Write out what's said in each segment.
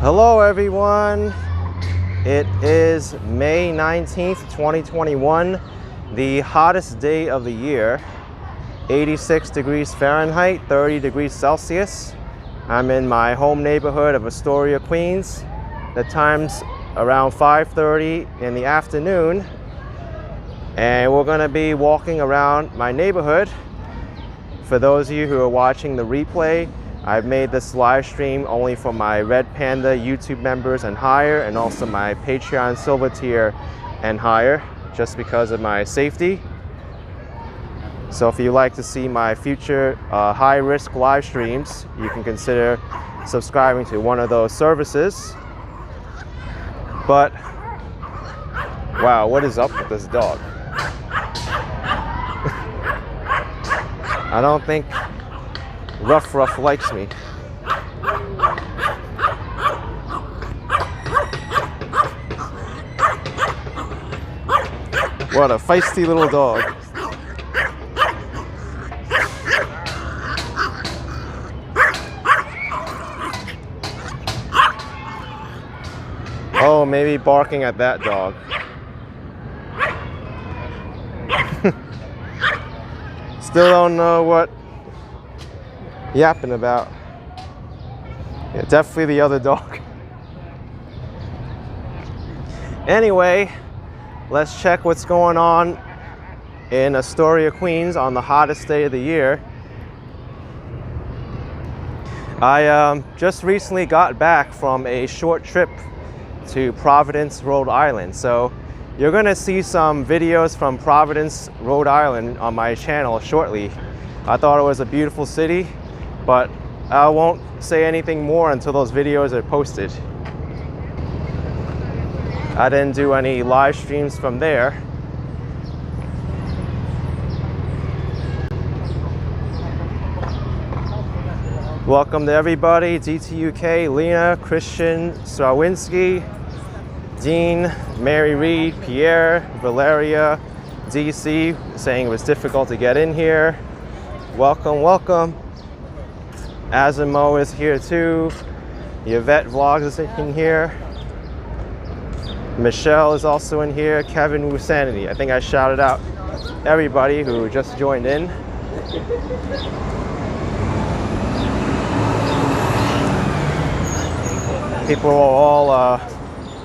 Hello everyone, it is May 19th, 2021, the hottest day of the year, 86 degrees Fahrenheit, 30 degrees Celsius. I'm in my home neighborhood of Astoria, Queens. The time's around 5:30 in the afternoon, and we're gonna be walking around my neighborhood. For those of you who are watching the replay, I've made this live stream only for my Red Panda YouTube members and higher, and also my Patreon Silver Tier and higher, just because of my safety. So if you like to see my future high-risk live streams, you can consider subscribing to one of those services. But wow, what is up with this dog? I don't think Ruff likes me. What a feisty little dog. Oh, maybe barking at that dog. Still don't know what yapping about. Yeah, definitely the other dog. Anyway, let's check what's going on in Astoria, Queens on the hottest day of the year. I just recently got back from a short trip to Providence, Rhode Island. So you're gonna see some videos from Providence, Rhode Island on my channel shortly. I thought it was a beautiful city, but I won't say anything more until those videos are posted. I didn't do any live streams from there. Welcome to everybody, DTUK, Lena, Christian, Strawinski, Dean, Mary Reed, Pierre, Valeria, DC, saying it was difficult to get in here. Welcome, welcome. Azimo is here too. Yvette Vlogs is in here. Michelle is also in here. Kevin Wusanity. I think I shouted out everybody who just joined in. People are all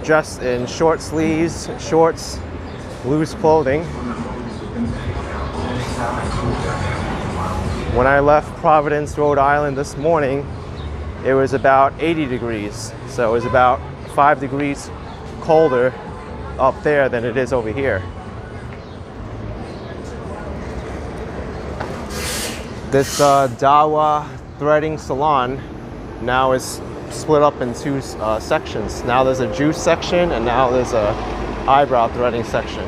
dressed in short sleeves, shorts, loose clothing. When I left Providence, Rhode Island this morning, it was about 80 degrees. So it was about 5 degrees colder up there than it is over here. This Dawa threading salon now is split up in two sections. Now there's a juice section, and now there's a eyebrow threading section.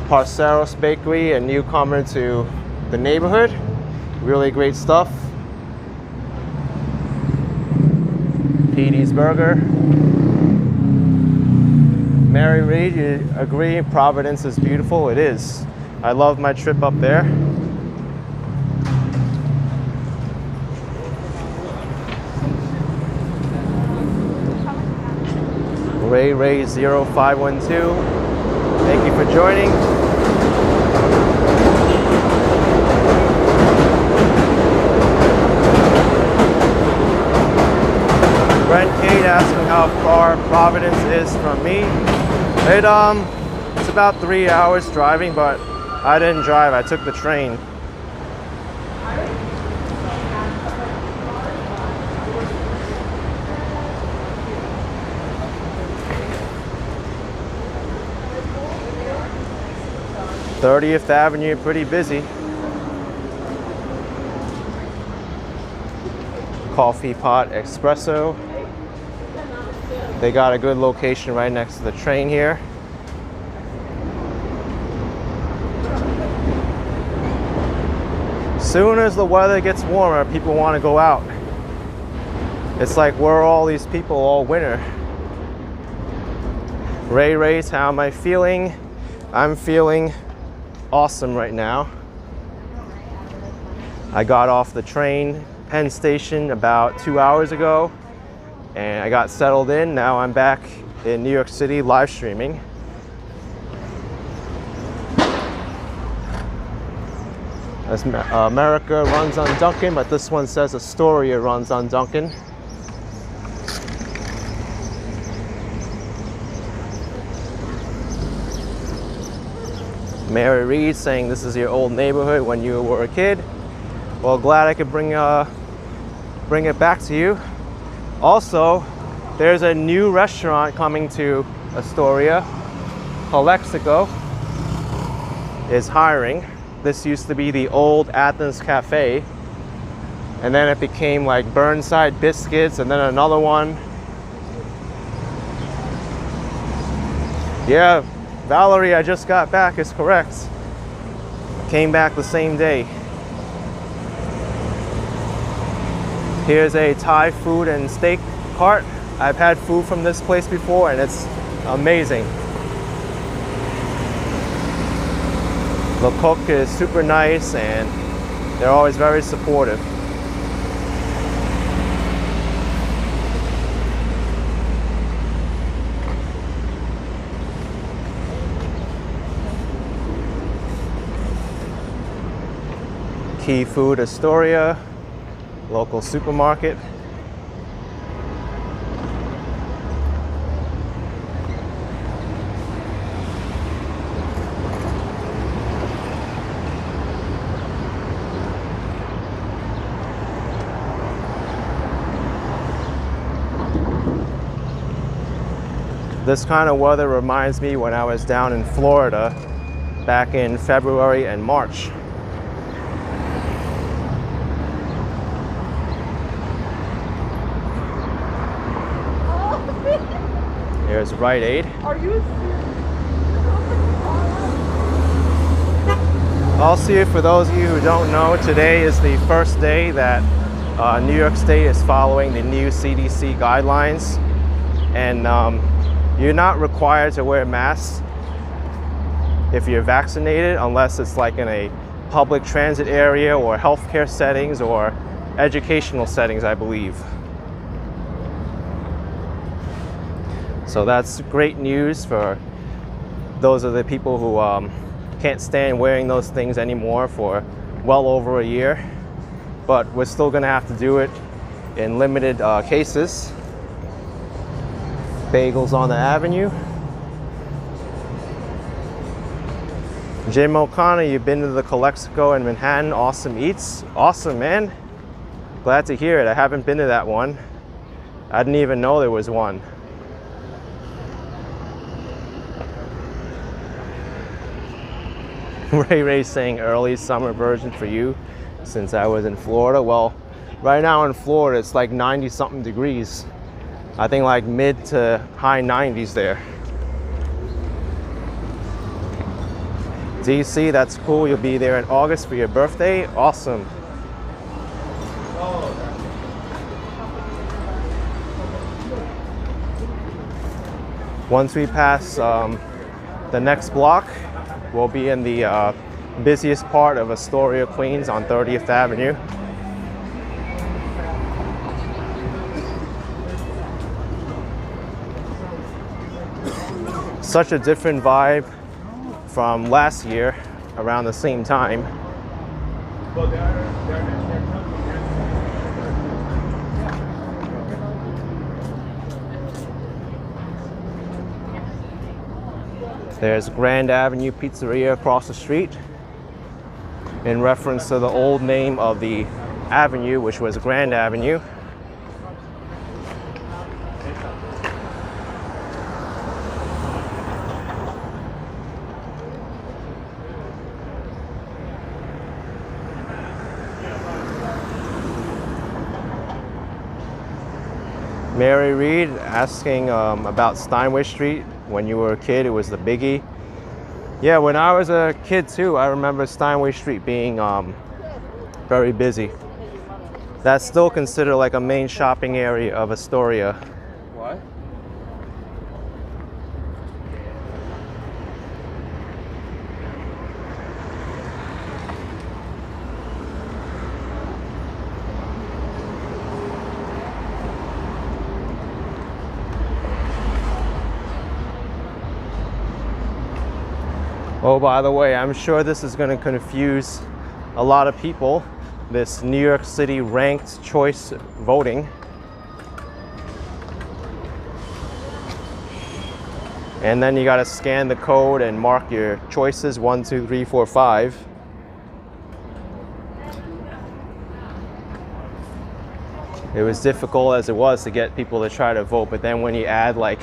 Parceros Bakery, a newcomer to the neighborhood. Really great stuff. Petey's Burger. Mary Reed, you agree Providence is beautiful? It is. I love my trip up there. Ray 0512. Thank you for joining. Brent Kate asking how far Providence is from me. It's about 3 hours driving, but I didn't drive, I took the train. (30th Avenue, pretty busy. Coffee Pot Espresso. They got a good location right next to the train here. Soon as the weather gets warmer, people want to go out. It's like, where are all these people all winter? Ray's, how am I feeling? I'm feeling awesome right now. I got off the train, Penn Station, about 2 hours ago. and I got settled in. Now I'm back in New York City live streaming. America runs on Dunkin', but this one says Astoria runs on Dunkin'. Mary Reed saying this is your old neighborhood when you were a kid. Well, glad I could bring it back to you. Also, there's a new restaurant coming to Astoria. Calexico is hiring. This used to be the old Athens Cafe, and then it became like Burnside Biscuits, and then another one. Yeah, Valerie, I just got back, is correct. Came back the same day. Here's a Thai food and steak cart. I've had food from this place before and it's amazing. The cook is super nice and they're always very supportive. Key Food Astoria, local supermarket. This kind of weather reminds me when I was down in Florida back in February and March. Here's Rite Aid. Are you Also, for those of you who don't know, today is the first day that New York State is following the new CDC guidelines, and you're not required to wear masks if you're vaccinated unless it's like in a public transit area or healthcare settings or educational settings, I believe. So that's great news for those of the people who can't stand wearing those things anymore for well over a year. But we're still gonna have to do it in limited cases. Bagels on the Avenue. Jim O'Connor, you've been to the Calexico in Manhattan. Awesome Eats. Awesome, man. Glad to hear it. I haven't been to that one. I didn't even know there was one. Ray saying early summer version for you since I was in Florida. Well, right now in Florida it's like 90 something degrees. I think like mid to high 90s there. DC, that's cool. You'll be there in August for your birthday. Awesome. Once we pass the next block, we'll be in the busiest part of Astoria, Queens on 30th Avenue. Such a different vibe from last year around the same time. There's Grand Avenue Pizzeria across the street in reference to the old name of the avenue, which was Grand Avenue. Mary Reed asking about Steinway Street. When you were a kid, it was the biggie. Yeah, when I was a kid too, I remember Steinway Street being very busy. That's still considered like a main shopping area of Astoria. what? Oh, by the way, I'm sure this is going to confuse a lot of people, this New York City ranked choice voting. And then you got to scan the code and mark your choices 1, 2, 3, 4, 5. It was difficult as it was to get people to try to vote, but then when you add like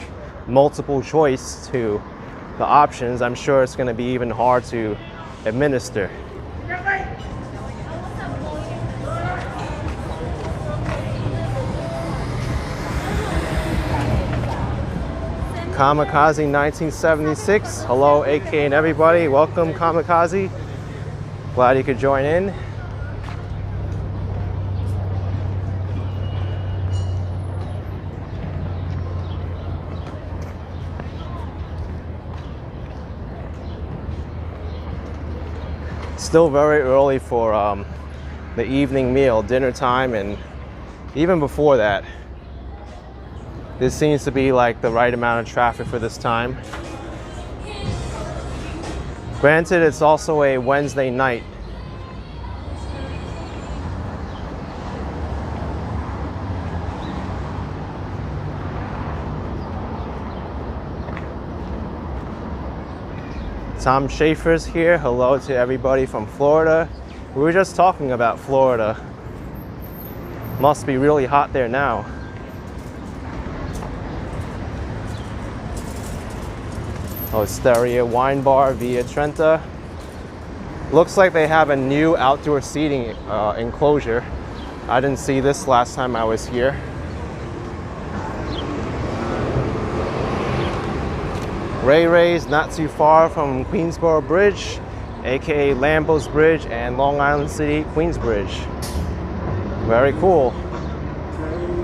multiple choice to the options, I'm sure it's going to be even hard to administer. Kamikaze 1976. Hello, AK and everybody. Welcome, Kamikaze. Glad you could join in. Still very early for the evening meal, dinner time, and even before that. This seems to be like the right amount of traffic for this time. Granted, it's also a Wednesday night. Tom Schaefer's here. Hello to everybody from Florida. We were just talking about Florida. Must be really hot there now. Astoria Wine Bar via Trenta. Looks like they have a new outdoor seating enclosure. I didn't see this last time I was here. Ray Ray's not too far from Queensboro Bridge, aka Lambeau's Bridge and Long Island City Queensbridge. Very cool.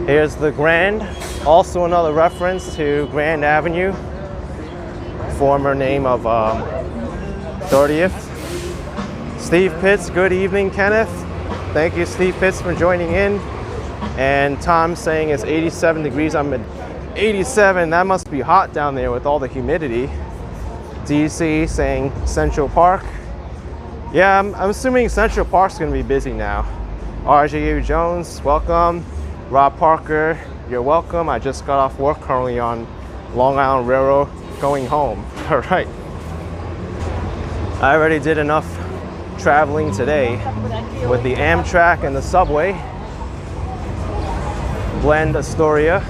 Here's the Grand, also another reference to Grand Avenue, former name of 30th. Steve Pitts, good evening, Kenneth. Thank you, Steve Pitts, for joining in. And Tom saying it's 87 degrees. I'm at 87, that must be hot down there with all the humidity. DC saying Central Park. Yeah, I'm assuming Central Park's gonna be busy now. RJU Jones, welcome. Rob Parker, you're welcome. I just got off work, currently on Long Island Railroad, going home. All right. I already did enough traveling today with the Amtrak and the subway. Blend Astoria.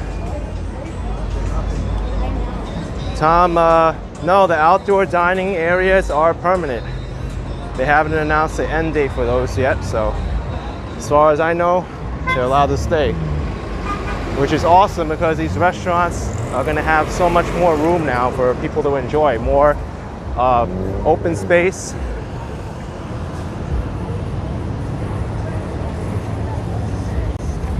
Tom, no, the outdoor dining areas are permanent. They haven't announced the end date for those yet, so as far as I know, they're allowed to stay. Which is awesome because these restaurants are gonna have so much more room now for people to enjoy, more open space.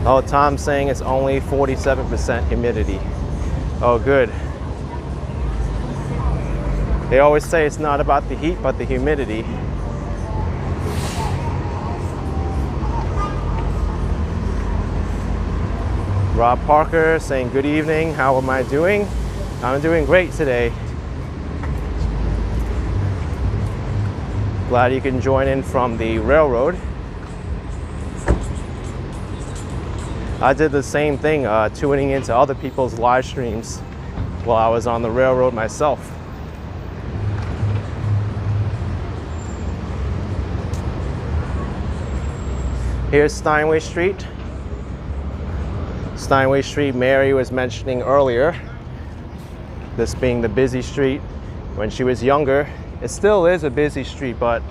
Oh, Tom's saying it's only 47% humidity. Oh, good. They always say it's not about the heat, but the humidity. Rob Parker saying good evening, how am I doing? I'm doing great today. Glad you can join in from the railroad. I did the same thing, tuning into other people's live streams while I was on the railroad myself. Here's Steinway Street. Steinway Street, Mary was mentioning earlier, this being the busy street when she was younger. It still is a busy street, but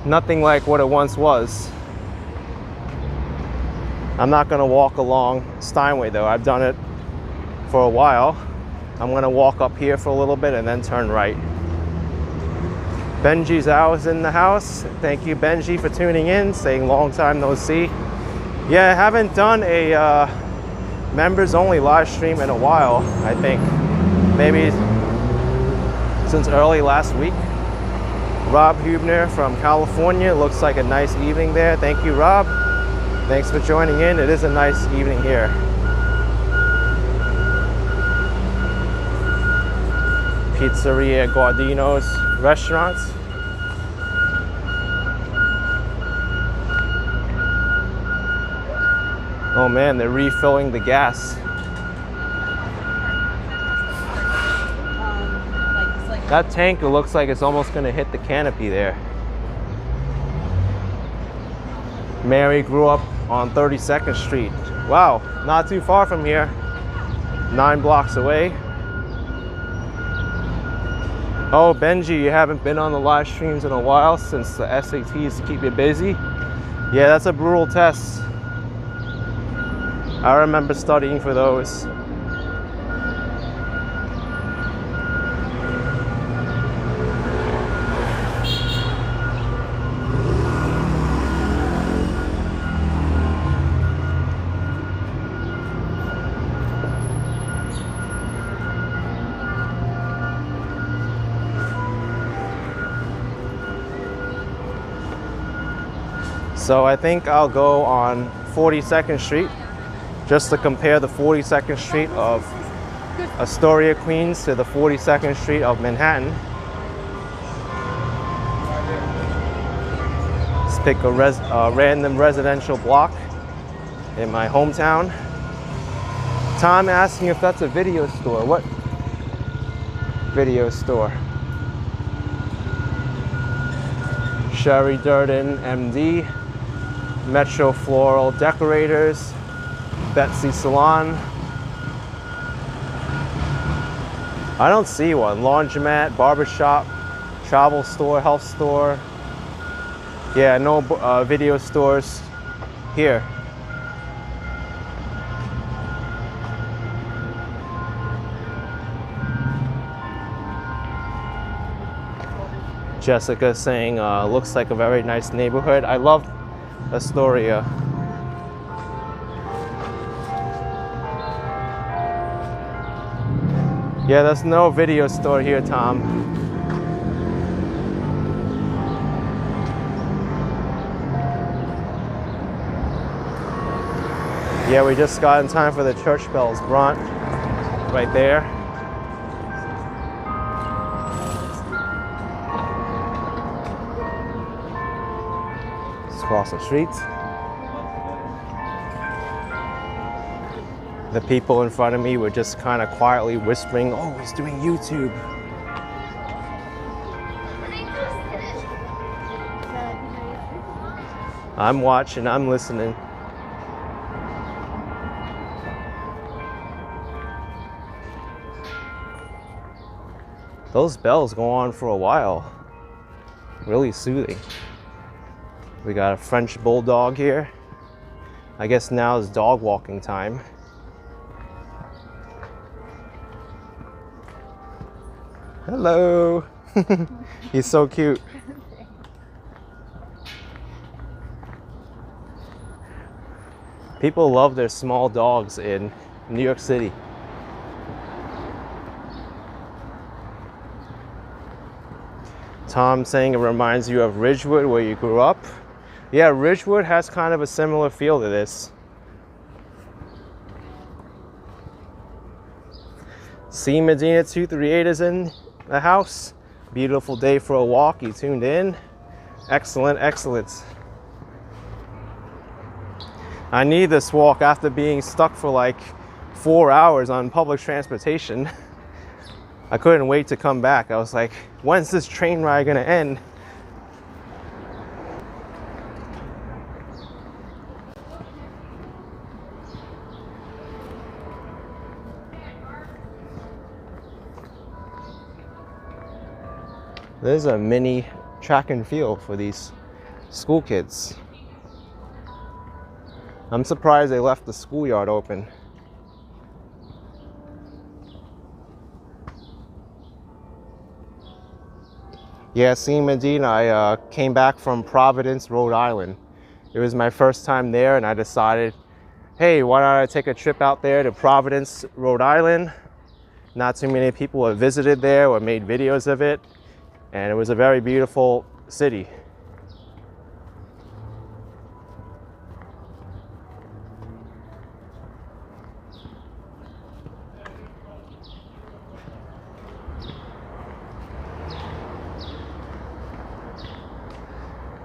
nothing like what it once was. I'm not gonna walk along Steinway though. I've done it for a while. I'm gonna walk up here for a little bit and then turn right. Benji Zhao is in the house. Thank you, Benji, for tuning in, saying long time no see. Yeah, I haven't done a members only live stream in a while, I think. Maybe since early last week. Rob Hubner from California. Looks like a nice evening there. Thank you, Rob. Thanks for joining in. It is a nice evening here. Pizzeria Guardino's restaurants. Oh man, they're refilling the gas. That tanker looks like it's almost gonna hit the canopy there. Mary grew up on 32nd Street. Wow, not too far from here. 9 blocks away. Oh, Benji, you haven't been on the live streams in a while since the SATs keep you busy. Yeah, that's a brutal test. I remember studying for those. So I think I'll go on 42nd Street just to compare the 42nd Street of Astoria, Queens to the 42nd Street of Manhattan. Let's pick a random residential block in my hometown. Tom asking if that's a video store. What video store? Sherry Durden, MD. Metro Floral Decorators, Betsy Salon. I don't see one. Laundromat, barbershop, travel store, health store. Yeah, no video stores here. Jessica saying, looks like a very nice neighborhood. I love Astoria. Yeah, there's no video store here, Tom. Yeah, we just got in time for the church bells brunch right there. Across the street. The people in front of me were just kind of quietly whispering, oh, he's doing YouTube. I'm watching, I'm listening. Those bells go on for a while. Really soothing. We got a French bulldog here. I guess now is dog walking time. Hello. He's so cute. People love their small dogs in New York City. Tom saying it reminds you of Ridgewood where you grew up. Yeah, Ridgewood has kind of a similar feel to this. C Medina 238 is in the house. Beautiful day for a walk. You tuned in. Excellent, excellent. I need this walk after being stuck for like 4 hours on public transportation. I couldn't wait to come back. I was like, when's this train ride gonna end? There's a mini track and field for these school kids. I'm surprised they left the schoolyard open. Yeah, seeing Medina, I came back from Providence, Rhode Island. It was my first time there and I decided, hey, why not I take a trip out there to Providence, Rhode Island? Not too many people have visited there or made videos of it. And it was a very beautiful city.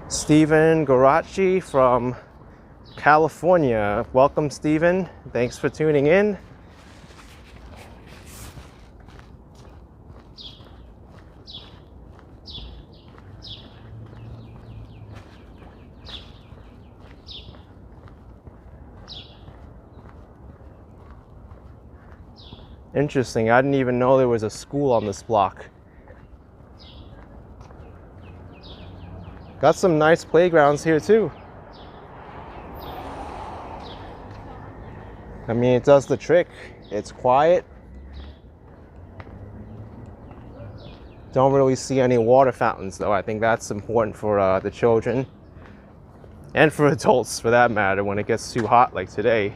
Steven Garachi from California. Welcome, Steven. Thanks for tuning in. Interesting. I didn't even know there was a school on this block. Got some nice playgrounds here too. I mean, it does the trick. It's quiet. Don't really see any water fountains though. I think that's important for the children and for adults for that matter when it gets too hot like today.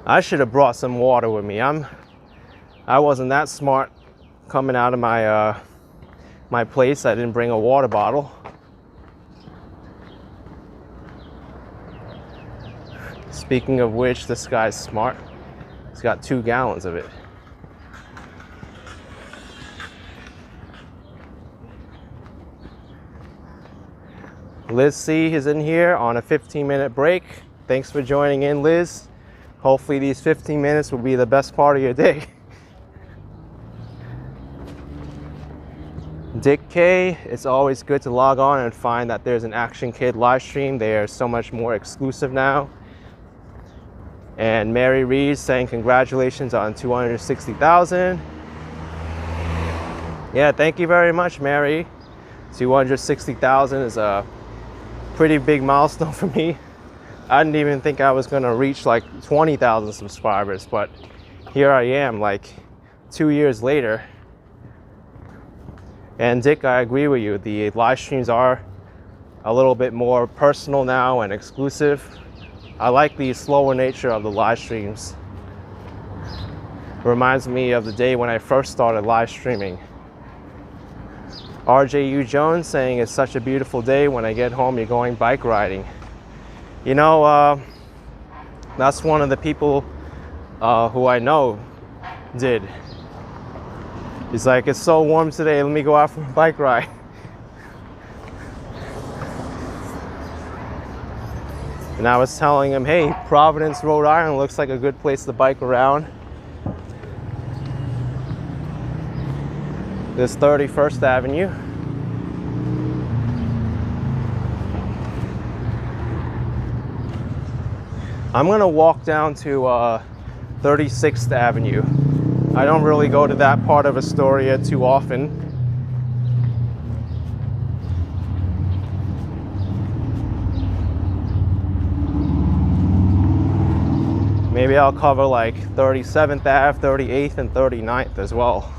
I should have brought some water with me. I wasn't that smart coming out of my my place. I didn't bring a water bottle. Speaking of which, this guy's smart. He's got 2 gallons of it. Liz C is in here on a 15-minute break. Thanks for joining in, Liz. Hopefully these 15 minutes will be the best part of your day. Dick K, it's always good to log on and find that there's an Action Kid live stream. They are so much more exclusive now. And Mary Reed saying congratulations on 260,000. Yeah, thank you very much, Mary. 260,000 is a pretty big milestone for me. I didn't even think I was gonna reach like 20,000 subscribers, but here I am like 2 years later. And Dick, I agree with you. The live streams are a little bit more personal now and exclusive. I like the slower nature of the live streams. Reminds me of the day when I first started live streaming. RJU Jones saying it's such a beautiful day. When I get home, you're going bike riding. You know, that's one of the people who I know did. He's like, it's so warm today, let me go out for a bike ride. And I was telling him, hey, Providence, Rhode Island looks like a good place to bike around. This 31st Avenue. I'm gonna walk down to 36th Avenue. I don't really go to that part of Astoria too often. Maybe I'll cover like 37th Ave, 38th, and 39th as well.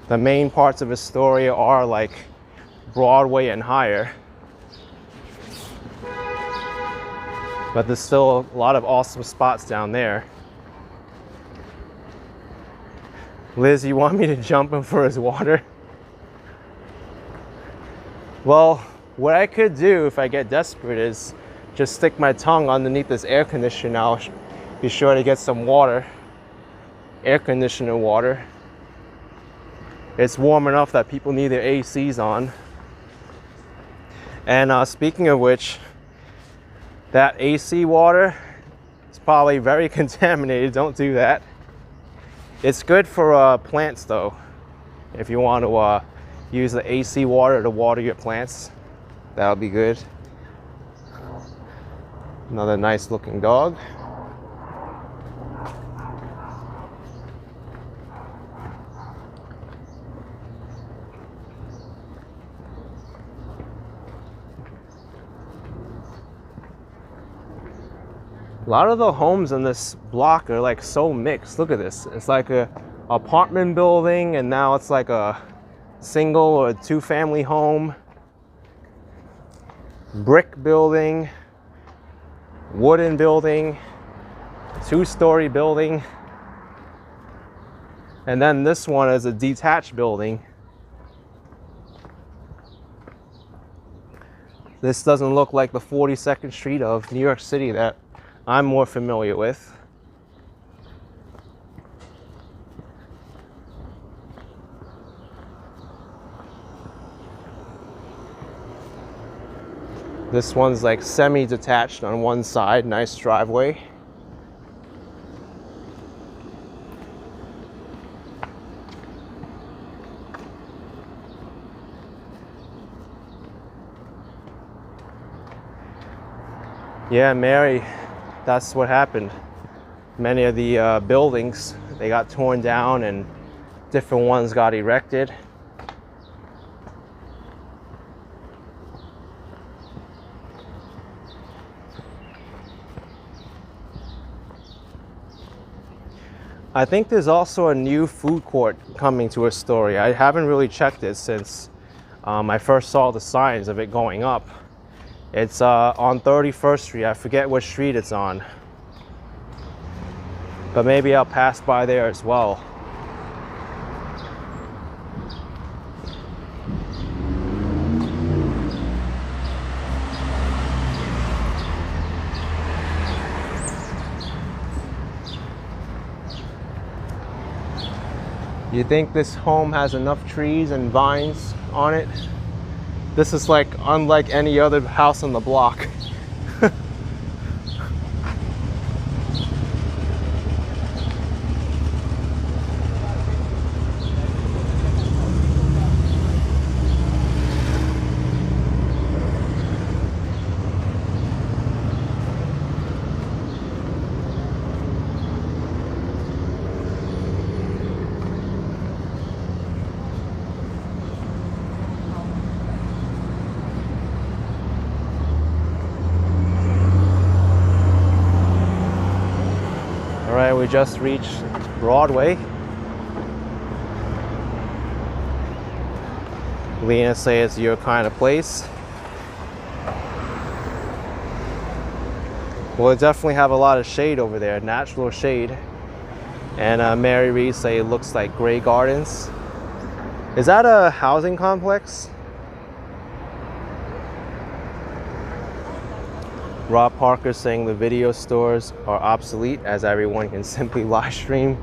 The main parts of Astoria are like Broadway and higher. But there's still a lot of awesome spots down there. Liz, you want me to jump in for his water? Well, what I could do if I get desperate is just stick my tongue underneath this air conditioner. I'll be sure to get some water, air conditioner water. It's warm enough that people need their ACs on. And speaking of which, that AC water is probably very contaminated. Don't do that. It's good for plants though. If you want to use the AC water to water your plants, that'll be good. Another nice looking dog. A lot of the homes in this block are like so mixed. Look at this. It's like a apartment building, and now it's like a single or 2-family home. Brick building, wooden building, 2-story building. And then this one is a detached building. This doesn't look like the 42nd Street of New York City that I'm more familiar with. This one's like semi-detached on one side, nice driveway. Yeah, Mary, that's what happened. Many of the buildings, they got torn down and different ones got erected. I think there's also a new food court coming to Astoria. I haven't really checked it since I first saw the signs of it going up. It's on 31st Street. I forget what street it's on. But maybe I'll pass by there as well. You think this home has enough trees and vines on it? This is like unlike any other house on the block. We just reached Broadway. Lena says it's your kind of place. We'll definitely have a lot of shade over there, natural shade. And Mary Reed say it looks like Grey Gardens. Is that a housing complex? Rob Parker saying the video stores are obsolete as everyone can simply live stream.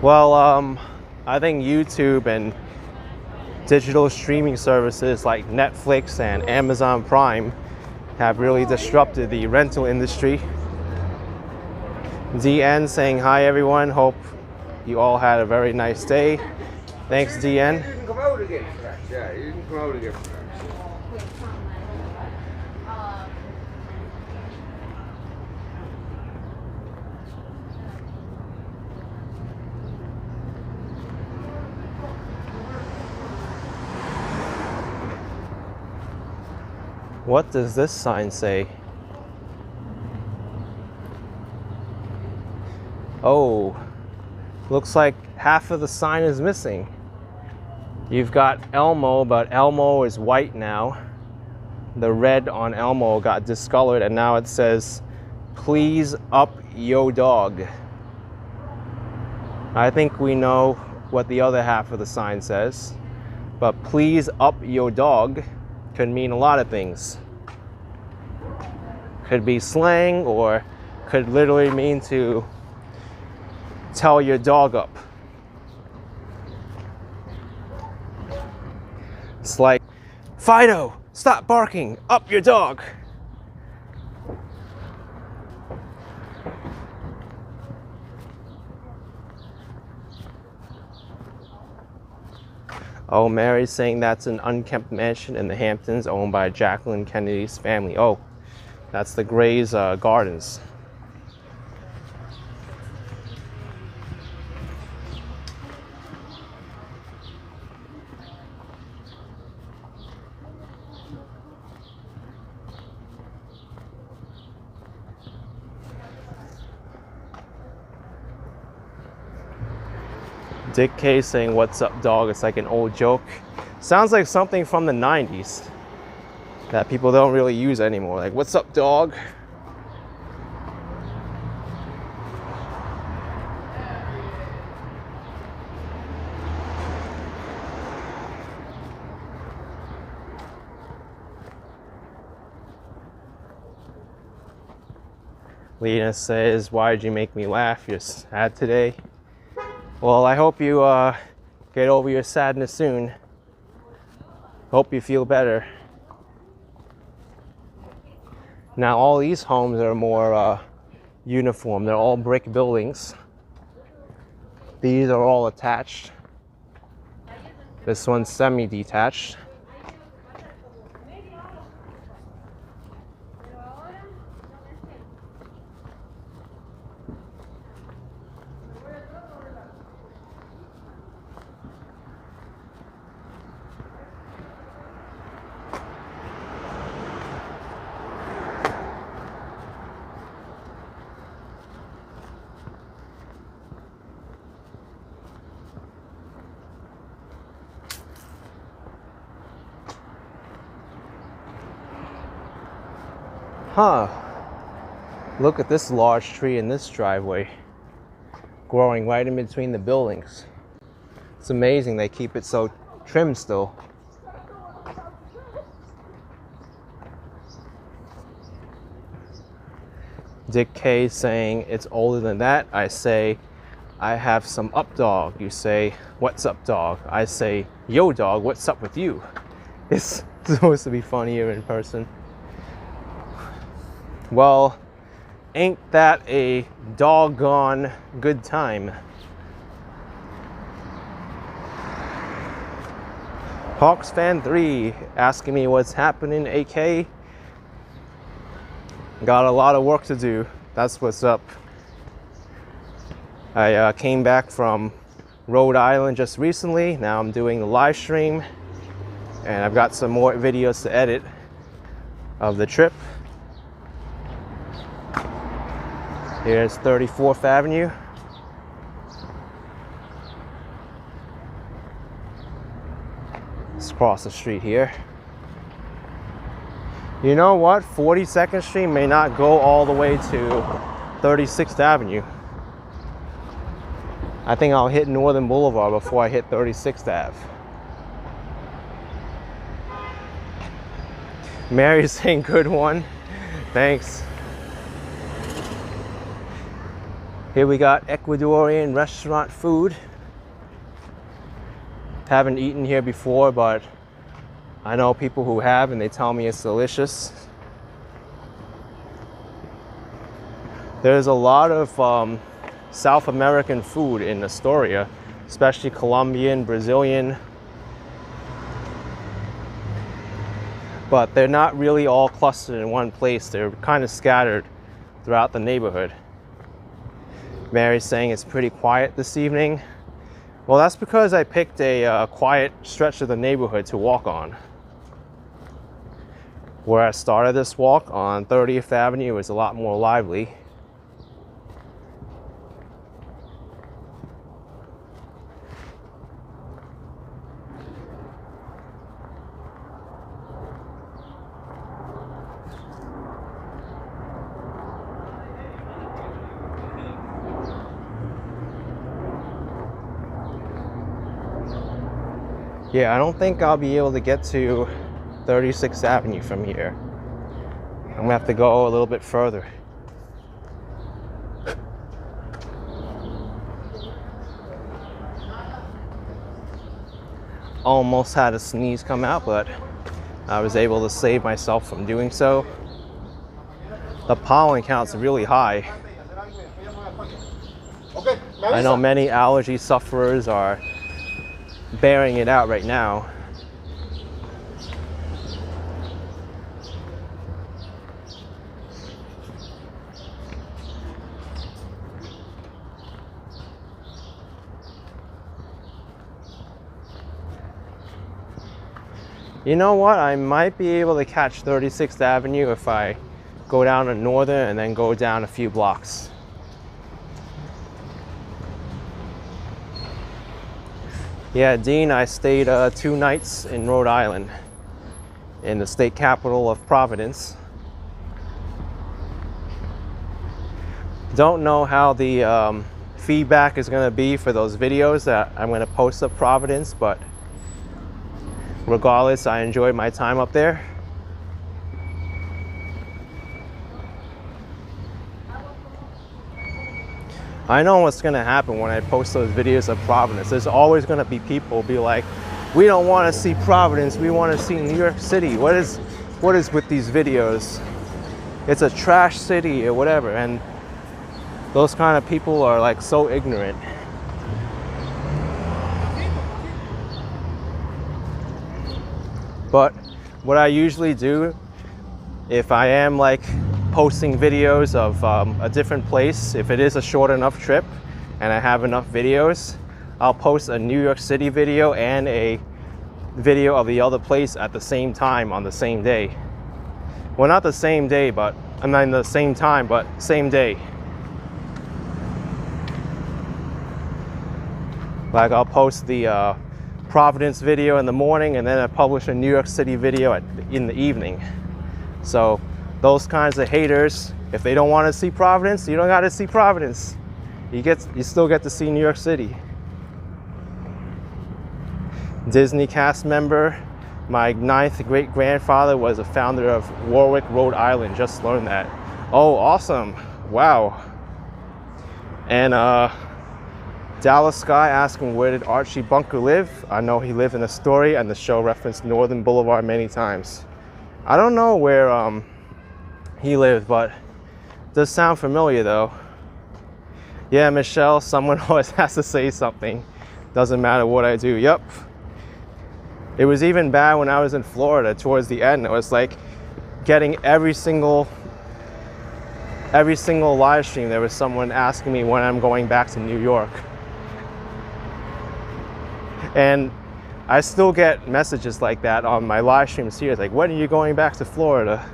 Well, I think YouTube and digital streaming services like Netflix and Amazon Prime have really disrupted the rental industry. DN saying hi everyone, hope you all had a very nice day. Thanks DN. You can come out again. Yeah, you can come out again. What does this sign say? Oh, looks like half of the sign is missing. You've got Elmo, but Elmo is white now. The red on Elmo got discolored and now it says, please up yo dog. I think we know what the other half of the sign says, but please up yo dog could mean a lot of things. Could be slang or could literally mean to tell your dog up. It's like, Fido, stop barking, up your dog. Oh, Mary's saying that's an unkempt mansion in the Hamptons owned by Jacqueline Kennedy's family. Oh, that's the Gray's Gardens. Dick K saying, what's up, dog? It's like an old joke. Sounds like something from the 90s that people don't really use anymore. Like, what's up, dog? Lena says, why did you make me laugh? You're sad today. Well, I hope you get over your sadness soon. Hope you feel better. Now all these homes are more uniform. They're all brick buildings. These are all attached. This one's semi-detached. Huh. Look at this large tree in this driveway, growing right in between the buildings. It's amazing they keep it so trim still. Dick K saying it's older than that. I say, I have some Updog. You say, what's up, dog? I say, yo, dog, what's up with you? It's supposed to be funnier in person. Well, ain't that a doggone good time? Hawks Fan 3 asking me what's happening, AK. Got a lot of work to do. That's what's up. I came back from Rhode Island just recently. Now I'm doing the live stream, and I've got some more videos to edit of the trip. Here's 34th Avenue. Let's cross the street here. You know what? 42nd Street may not go all the way to 36th Avenue. I think I'll hit Northern Boulevard before I hit 36th Ave. Mary's saying good one. Thanks. Here we got Ecuadorian restaurant food. Haven't eaten here before, but I know people who have and they tell me it's delicious. There's a lot of South American food in Astoria, especially Colombian, Brazilian. But they're not really all clustered in one place. They're kind of scattered throughout the neighborhood. Mary's saying it's pretty quiet this evening. Well, that's because I picked a quiet stretch of the neighborhood to walk on. Where I started this walk on 30th Avenue is a lot more lively. Yeah, I don't think I'll be able to get to 36th Avenue from here. I'm gonna have to go a little bit further. Almost had a sneeze come out, but I was able to save myself from doing so. The pollen count's really high. I know many allergy sufferers are bearing it out right now. You know what? I might be able to catch 36th Avenue if I go down to Northern and then go down a few blocks. Yeah, Dean, I stayed 2 nights in Rhode Island, in the state capital of Providence. Don't know how the feedback is going to be for those videos that I'm going to post of Providence, but regardless, I enjoyed my time up there. I know what's gonna happen when I post those videos of Providence. There's always gonna be people be like, we don't wanna see Providence, we wanna see New York City. What is with these videos? It's a trash city or whatever. And those kind of people are like so ignorant. But what I usually do, if I am like posting videos of a different place, if it is a short enough trip and I have enough videos, I'll post a New York City video and a video of the other place at the same time on the same day. Well, not the same day, but I mean the same time, but same day. Like I'll post the Providence video in the morning and then I publish a New York City video in the evening. So those kinds of haters, if they don't want to see Providence, you don't got to see Providence. You still get to see New York City. Disney cast member. My 9th great-grandfather was a founder of Warwick, Rhode Island. Just learned that. Oh, awesome. Wow. And Dallas Sky asking, where did Archie Bunker live? I know he lived in Astoria, and the show referenced Northern Boulevard many times. I don't know where he lived, but it does sound familiar though. Yeah, Michelle, someone always has to say something. Doesn't matter what I do. Yep. It was even bad when I was in Florida towards the end. It was like getting every single live stream, there was someone asking me when I'm going back to New York. And I still get messages like that on my live streams here. It's like, when are you going back to Florida?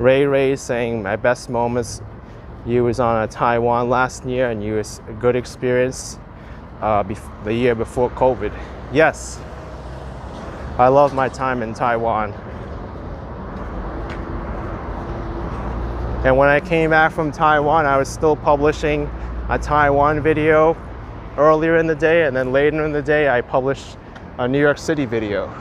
Ray saying, my best moments, you was on a Taiwan last year and you was a good experience the year before COVID. Yes, I love my time in Taiwan. And when I came back from Taiwan, I was still publishing a Taiwan video earlier in the day, and then later in the day, I published a New York City video.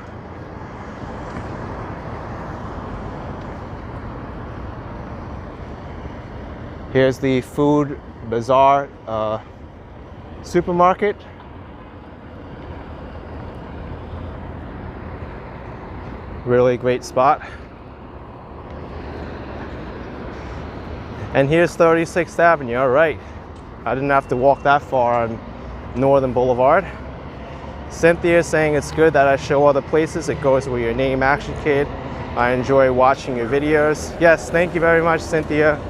Here's the food bazaar supermarket. Really great spot. And here's 36th Avenue. All right, I didn't have to walk that far on Northern Boulevard. Cynthia saying it's good that I show other places. It goes with your name, Action Kid. I enjoy watching your videos. Yes, thank you very much, Cynthia.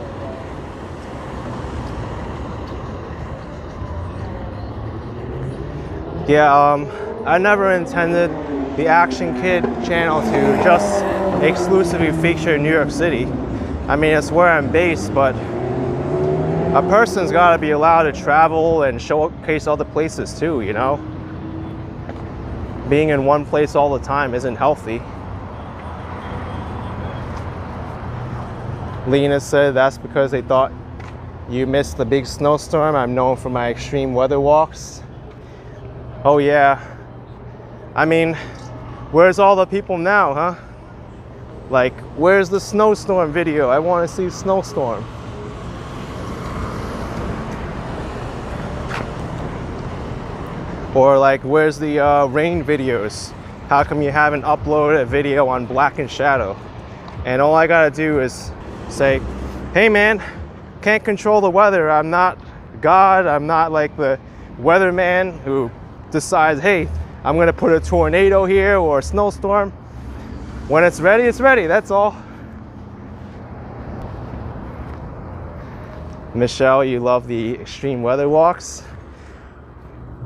Yeah, I never intended the Action Kid channel to just exclusively feature New York City. I mean, it's where I'm based, but a person's got to be allowed to travel and showcase other places too, you know? Being in one place all the time isn't healthy. Lena said that's because they thought you missed the big snowstorm. I'm known for my extreme weather walks. Oh yeah. I mean, where's all the people now, huh? Like, where's the snowstorm video? I want to see snowstorm. Or like, where's the rain videos? How come you haven't uploaded a video on Black and Shadow? And all I gotta do is say, hey man, can't control the weather. I'm not God. I'm not like the weatherman who decides, hey, I'm gonna put a tornado here or a snowstorm. When it's ready, that's all. Michelle, you love the extreme weather walks?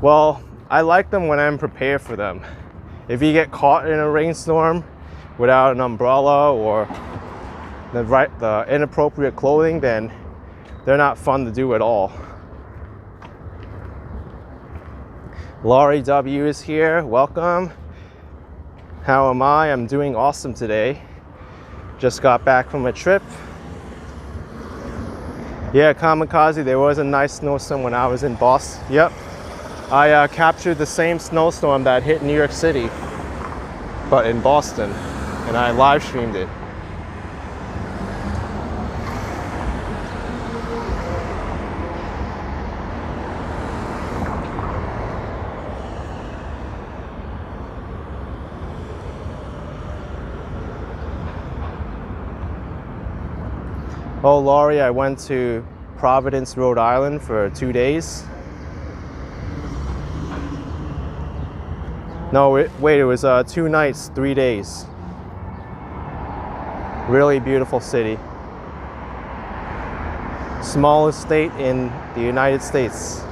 Well, I like them when I'm prepared for them. If you get caught in a rainstorm without an umbrella or the inappropriate clothing, then they're not fun to do at all. Laurie W is here, welcome. How am I? I'm doing awesome today. Just got back from a trip. Yeah, Kamikaze, there was a nice snowstorm when I was in Boston. Yep, I captured the same snowstorm that hit New York City, but in Boston, and I live streamed it. Oh, Laurie, I went to Providence, Rhode Island for 2 days. No, wait, it was 2 nights, 3 days. Really beautiful city. Smallest state in the United States.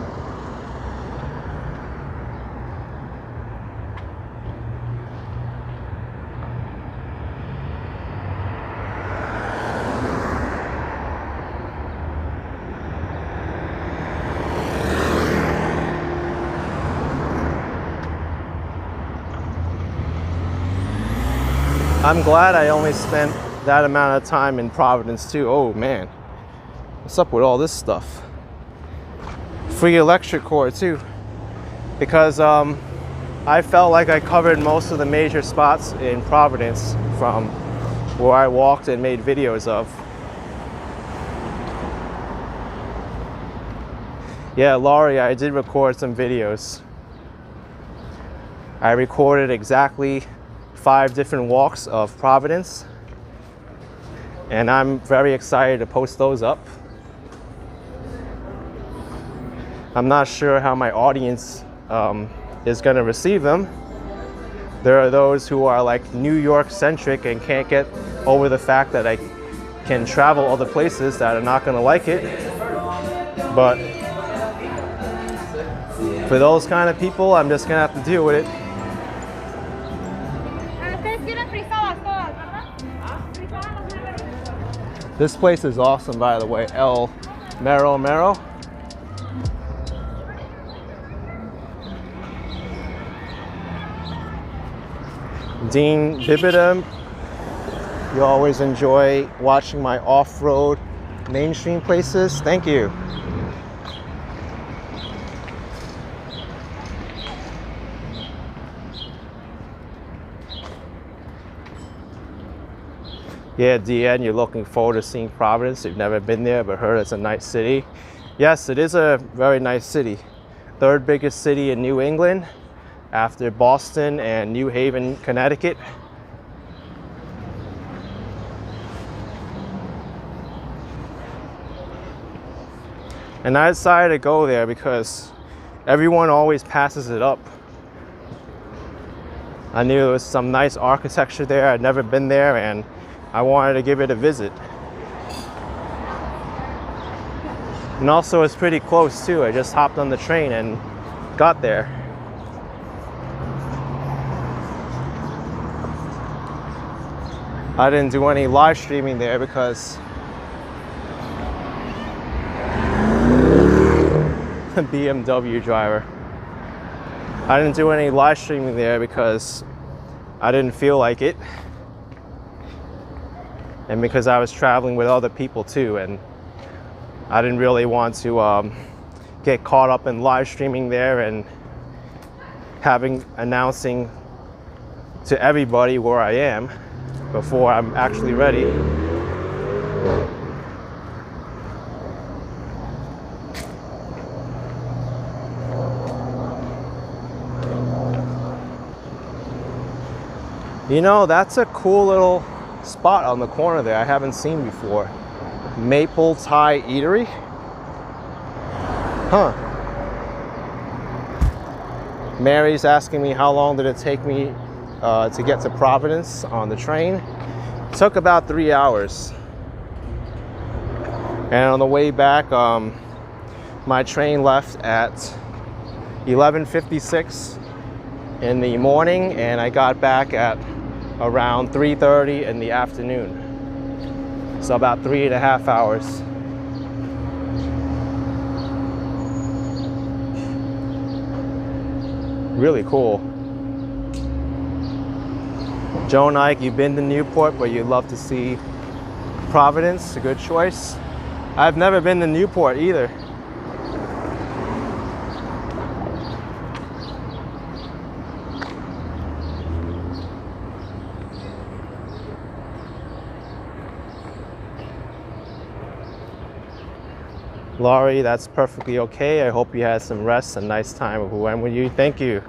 I'm glad I only spent that amount of time in Providence too. Oh man, what's up with all this stuff? Free electric cord too, because I felt like I covered most of the major spots in Providence from where I walked and made videos of. Yeah, Laurie, I did record some videos. I recorded exactly 5 different walks of Providence, and I'm very excited to post those up. I'm not sure how my audience is going to receive them. There are those who are like New York centric and can't get over the fact that I can travel other places that are not going to like it. But for those kind of people, I'm just going to have to deal with it. This place is awesome, by the way. El Mero Mero. Dean Bibidum. You always enjoy watching my off-road mainstream places. Thank you. Yeah, DN, you're looking forward to seeing Providence. You've never been there, but heard it's a nice city. Yes, it is a very nice city. 3rd biggest city in New England after Boston and New Haven, Connecticut. And I decided to go there because everyone always passes it up. I knew there was some nice architecture there. I'd never been there, and I wanted to give it a visit. And also it's pretty close too. I just hopped on the train and got there. I didn't do any live streaming there because BMW driver. I didn't do any live streaming there because I didn't feel like it. And because I was traveling with other people too, and I didn't really want to get caught up in live streaming there and announcing to everybody where I am before I'm actually ready. You know, that's a cool little spot on the corner there I haven't seen before. Maple Thai Eatery. Huh. Mary's asking me how long did it take me to get to Providence on the train. It took about 3 hours. And on the way back, my train left at 11:56 in the morning, and I got back at around 3:30 in the afternoon. So about 3.5 hours. Really cool. Joe and Ike, you've been to Newport, but you'd love to see Providence. A good choice. I've never been to Newport either. Laurie, that's perfectly okay. I hope you had some rest, a nice time with who went with you. Thank you.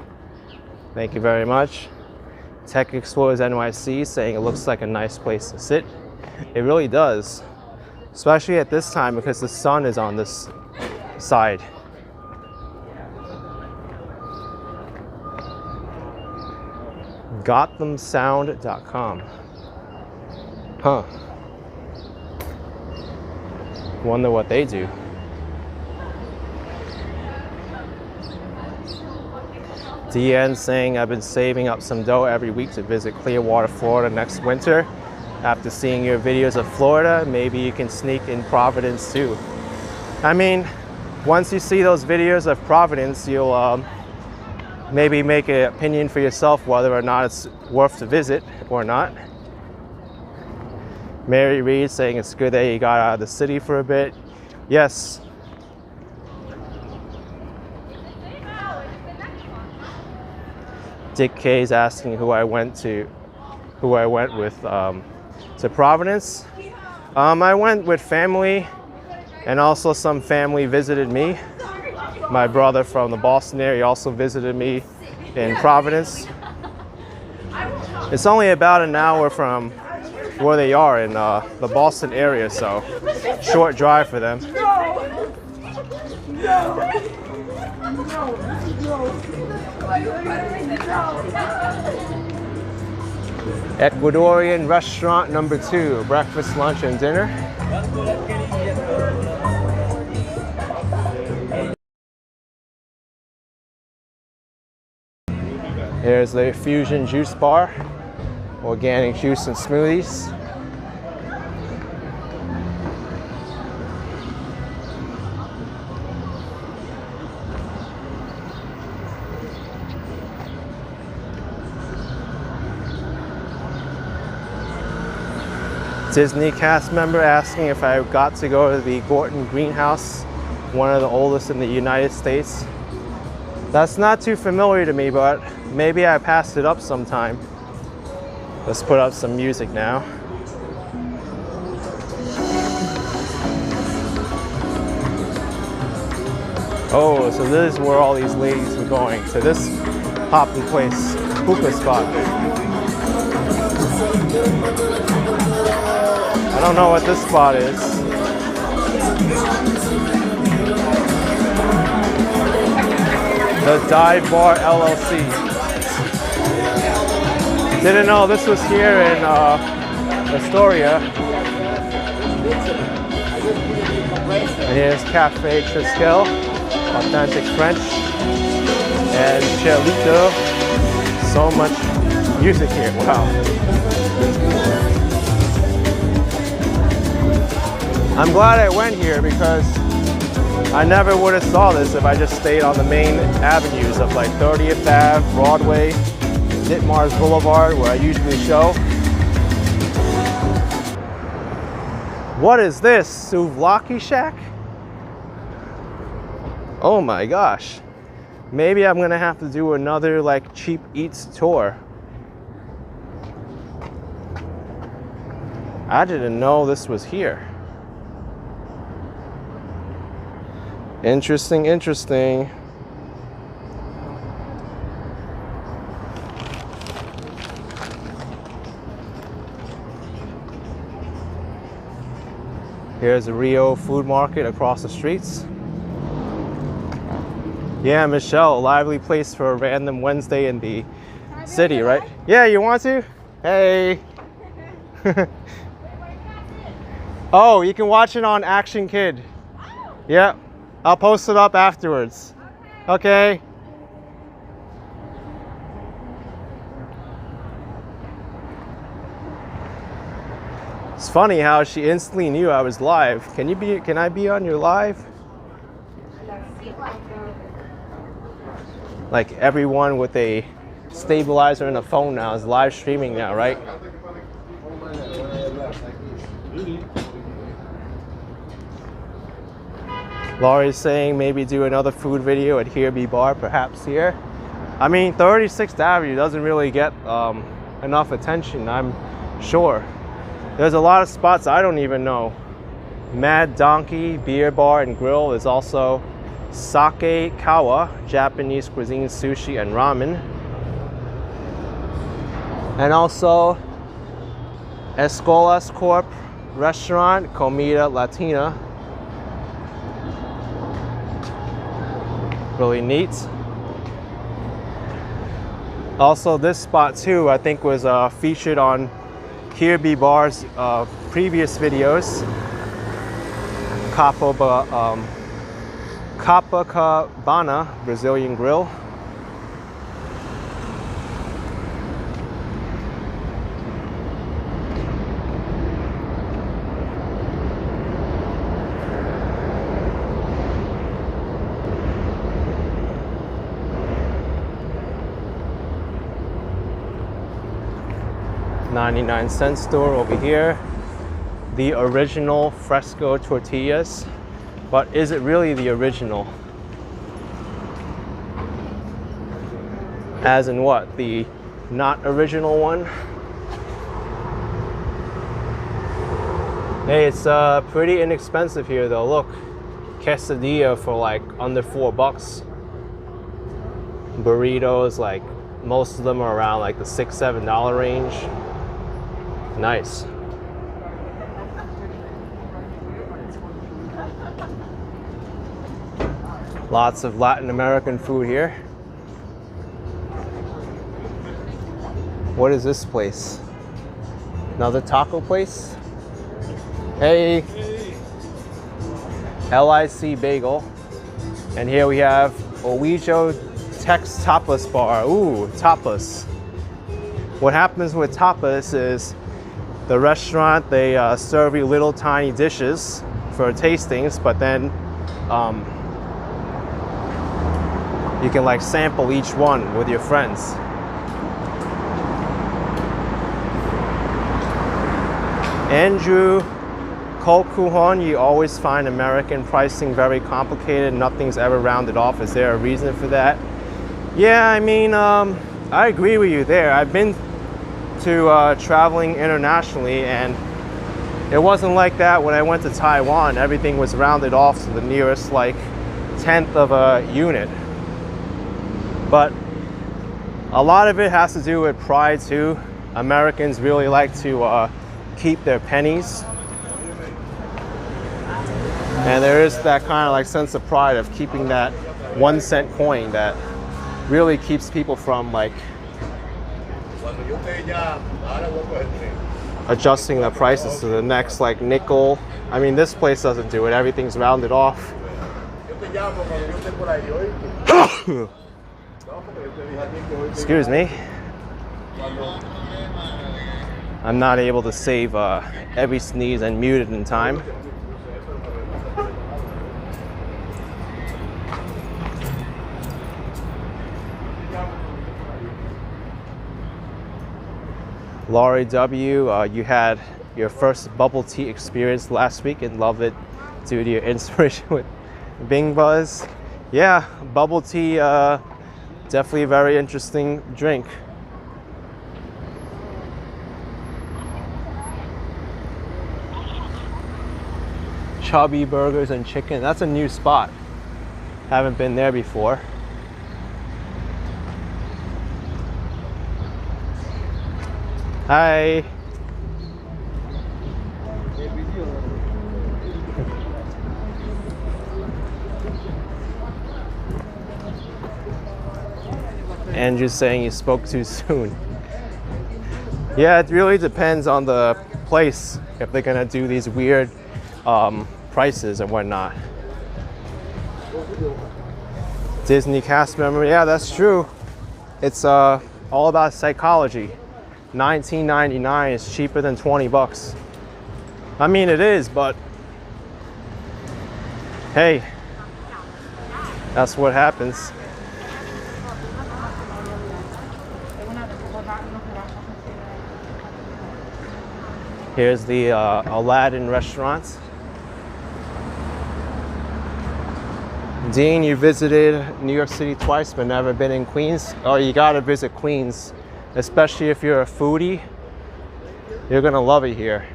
Thank you very much. Tech Explorers NYC saying it looks like a nice place to sit. It really does. especially at this time because the sun is on this side. GothamSound.com. Huh. Wonder what they do. DN saying, I've been saving up some dough every week to visit Clearwater, Florida next winter. After seeing your videos of Florida, maybe you can sneak in Providence too. I mean, once you see those videos of Providence, you'll maybe make an opinion for yourself whether or not it's worth to visit or not. Mary Reed saying it's good that you got out of the city for a bit. Yes. Dick K's asking who I went with to Providence. I went with family, and also some family visited me. My brother from the Boston area also visited me in Providence. It's only about an hour from where they are in the Boston area, so short drive for them. Ecuadorian restaurant number 2, breakfast, lunch, and dinner. Here's the Fusion Juice Bar, organic juice and smoothies. Disney cast member asking if I got to go to the Gorton Greenhouse, one of the oldest in the United States. That's not too familiar to me, but maybe I passed it up sometime. Let's put up some music now. Oh, so this is where all these ladies were going, to this hopping place, hookah spot. I don't know what this spot is. The Dive Bar LLC. Didn't know this was here in Astoria. And here's Cafe Triskel, authentic French, and Chelito. So much music here, wow. I'm glad I went here because I never would have saw this if I just stayed on the main avenues of like 30th Ave, Broadway, Ditmars Boulevard, where I usually show. What is this? Souvlaki Shack? Oh my gosh. Maybe I'm gonna have to do another like cheap eats tour. I didn't know this was here. Interesting, interesting. Here's a Rio food market across the streets. Yeah, Michelle, a lively place for a random Wednesday in the city, right? Yeah, you want to? Hey. Oh, you can watch it on Action Kid. Yeah. I'll post it up afterwards. Okay. It's funny how she instantly knew I was live. Can I be on your live? Like everyone with a stabilizer and a phone now is live streaming now, right? Laurie's saying maybe do another food video at Here Be Bar, perhaps here. I mean, 36th Avenue doesn't really get enough attention, I'm sure. There's a lot of spots I don't even know. Mad Donkey Beer Bar and Grill. There's also Sake Kawa, Japanese cuisine, sushi, and ramen. And also Escolas Corp, restaurant, Comida Latina. Really neat. Also, this spot too, I think was featured on Kirby Bar's previous videos. Copacabana Brazilian Grill. $0.99 store over here. The original fresco tortillas. But is it really the original? As in what? The not original one? Hey, it's pretty inexpensive here though. Look, quesadilla for like under $4. Burritos, like most of them are around like the $6–7 range. Nice. Lots of Latin American food here. What is this place? Another taco place? Hey! LIC Bagel. And here we have Owijo Tex Tapas Bar. Ooh, tapas. What happens with tapas is the restaurant, they serve you little tiny dishes for tastings, but then you can like sample each one with your friends. Andrew Colquhoun, you always find American pricing very complicated. Nothing's ever rounded off. Is there a reason for that? Yeah, I mean, I agree with you there. I've been to traveling internationally, and it wasn't like that when I went to Taiwan. Everything was rounded off to the nearest like 1/10 of a unit. But a lot of it has to do with pride too. Americans really like to keep their pennies. And there is that kind of like sense of pride of keeping that 1-cent coin that really keeps people from like adjusting the prices to the next like nickel. I mean, this place doesn't do it. Everything's rounded off. Excuse me. I'm not able to save every sneeze and mute it in time. Laurie W., you had your first bubble tea experience last week and love it due to your inspiration with Bing Buzz. Yeah, bubble tea, definitely a very interesting drink. Chubby Burgers and Chicken, that's a new spot. Haven't been there before. Hi. Andrew's saying you spoke too soon. Yeah, it really depends on the place if they're gonna do these weird prices and whatnot. Disney cast member, yeah, that's true. It's all about psychology. $19.99 is cheaper than $20. I mean, it is, but hey, that's what happens. Here's the Aladdin restaurant. Dean, you visited New York City twice but never been in Queens. Oh, you gotta visit Queens, especially if you're a foodie. You're gonna love it here.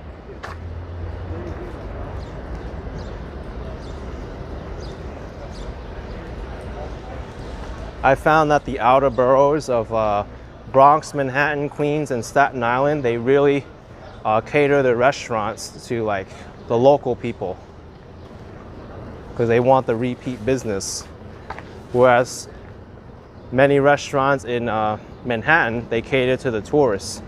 I found that the outer boroughs of Bronx, Manhattan, Queens, and Staten Island, they really cater the restaurants to like the local people because they want the repeat business. Whereas many restaurants in Manhattan, they cater to the tourists.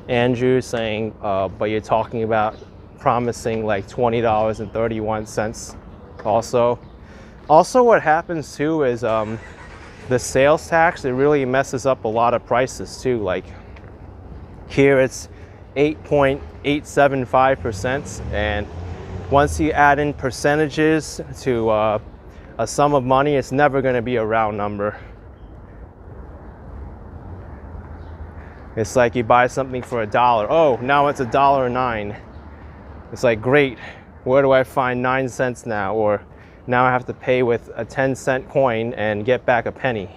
Andrew saying, but you're talking about promising like $20.31 also. Also what happens too is the sales tax, it really messes up a lot of prices too. Like here it's 8.875%, and once you add in percentages to a sum of money, it's never going to be a round number. It's like you buy something for $1. Oh, now it's $1.09. It's like, great, where do I find 9 cents now? Or now I have to pay with a 10-cent coin and get back a penny.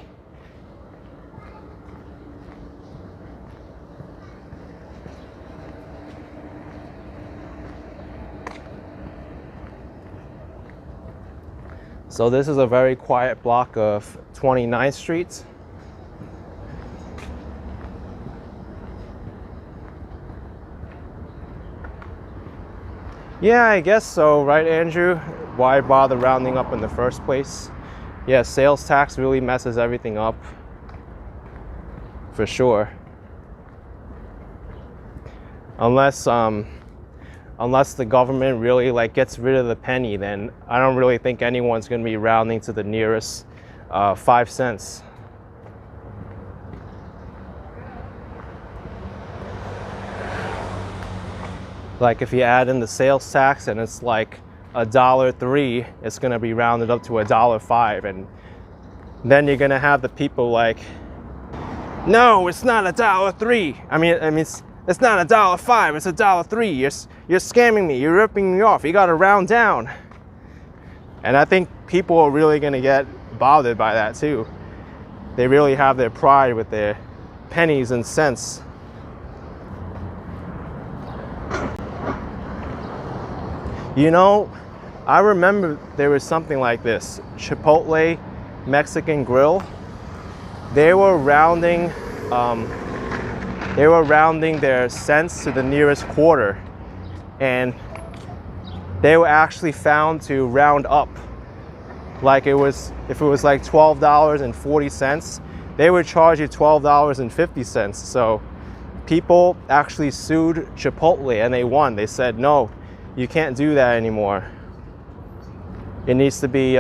So this is a very quiet block of 29th Street. Yeah, I guess so, right, Andrew? Why bother rounding up in the first place? Yeah, sales tax really messes everything up, for sure. Unless the government really like gets rid of the penny, then I don't really think anyone's going to be rounding to the nearest 5 cents. Like if you add in the sales tax and it's like $1.03, it's going to be rounded up to $1.05, and then you're going to have the people like, no, it's not $1.03. I mean it's not $1.05, it's $1.03. You're scamming me, you're ripping me off, you gotta round down. And I think people are really gonna get bothered by that too. They really have their pride with their pennies and cents. You know, I remember there was something like this, Chipotle Mexican Grill. They were rounding their cents to the nearest quarter, and they were actually found to round up. Like if it was like $12.40, they would charge you $12.50. So people actually sued Chipotle and they won. They said, no, you can't do that anymore. It needs to be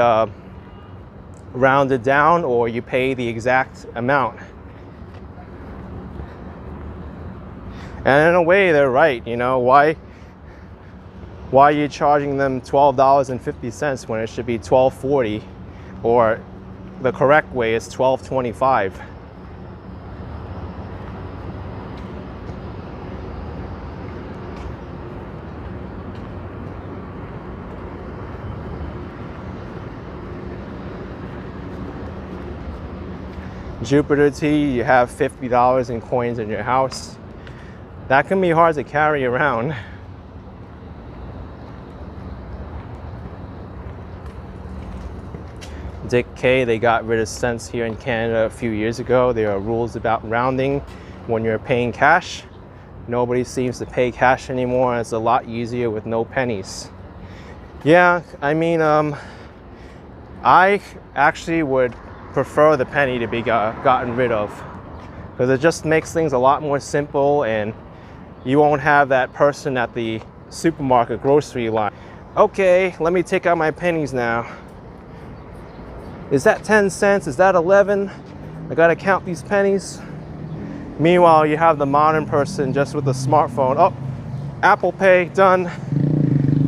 rounded down, or you pay the exact amount. And in a way, they're right. You know, why are you charging them $12.50 when it should be $12.40, or the correct way is $12.25? Jupiter Tea, you have $50 in coins in your house. That can be hard to carry around. Dick K, they got rid of cents here in Canada a few years ago. There are rules about rounding when you're paying cash. Nobody seems to pay cash anymore. It's a lot easier with no pennies. Yeah, I mean, I actually would prefer the penny to be gotten rid of, because it just makes things a lot more simple, and you won't have that person at the supermarket grocery line. Okay, let me take out my pennies now. Is that 10 cents? Is that 11? I gotta count these pennies. Meanwhile, you have the modern person just with a smartphone. Oh, Apple Pay, done.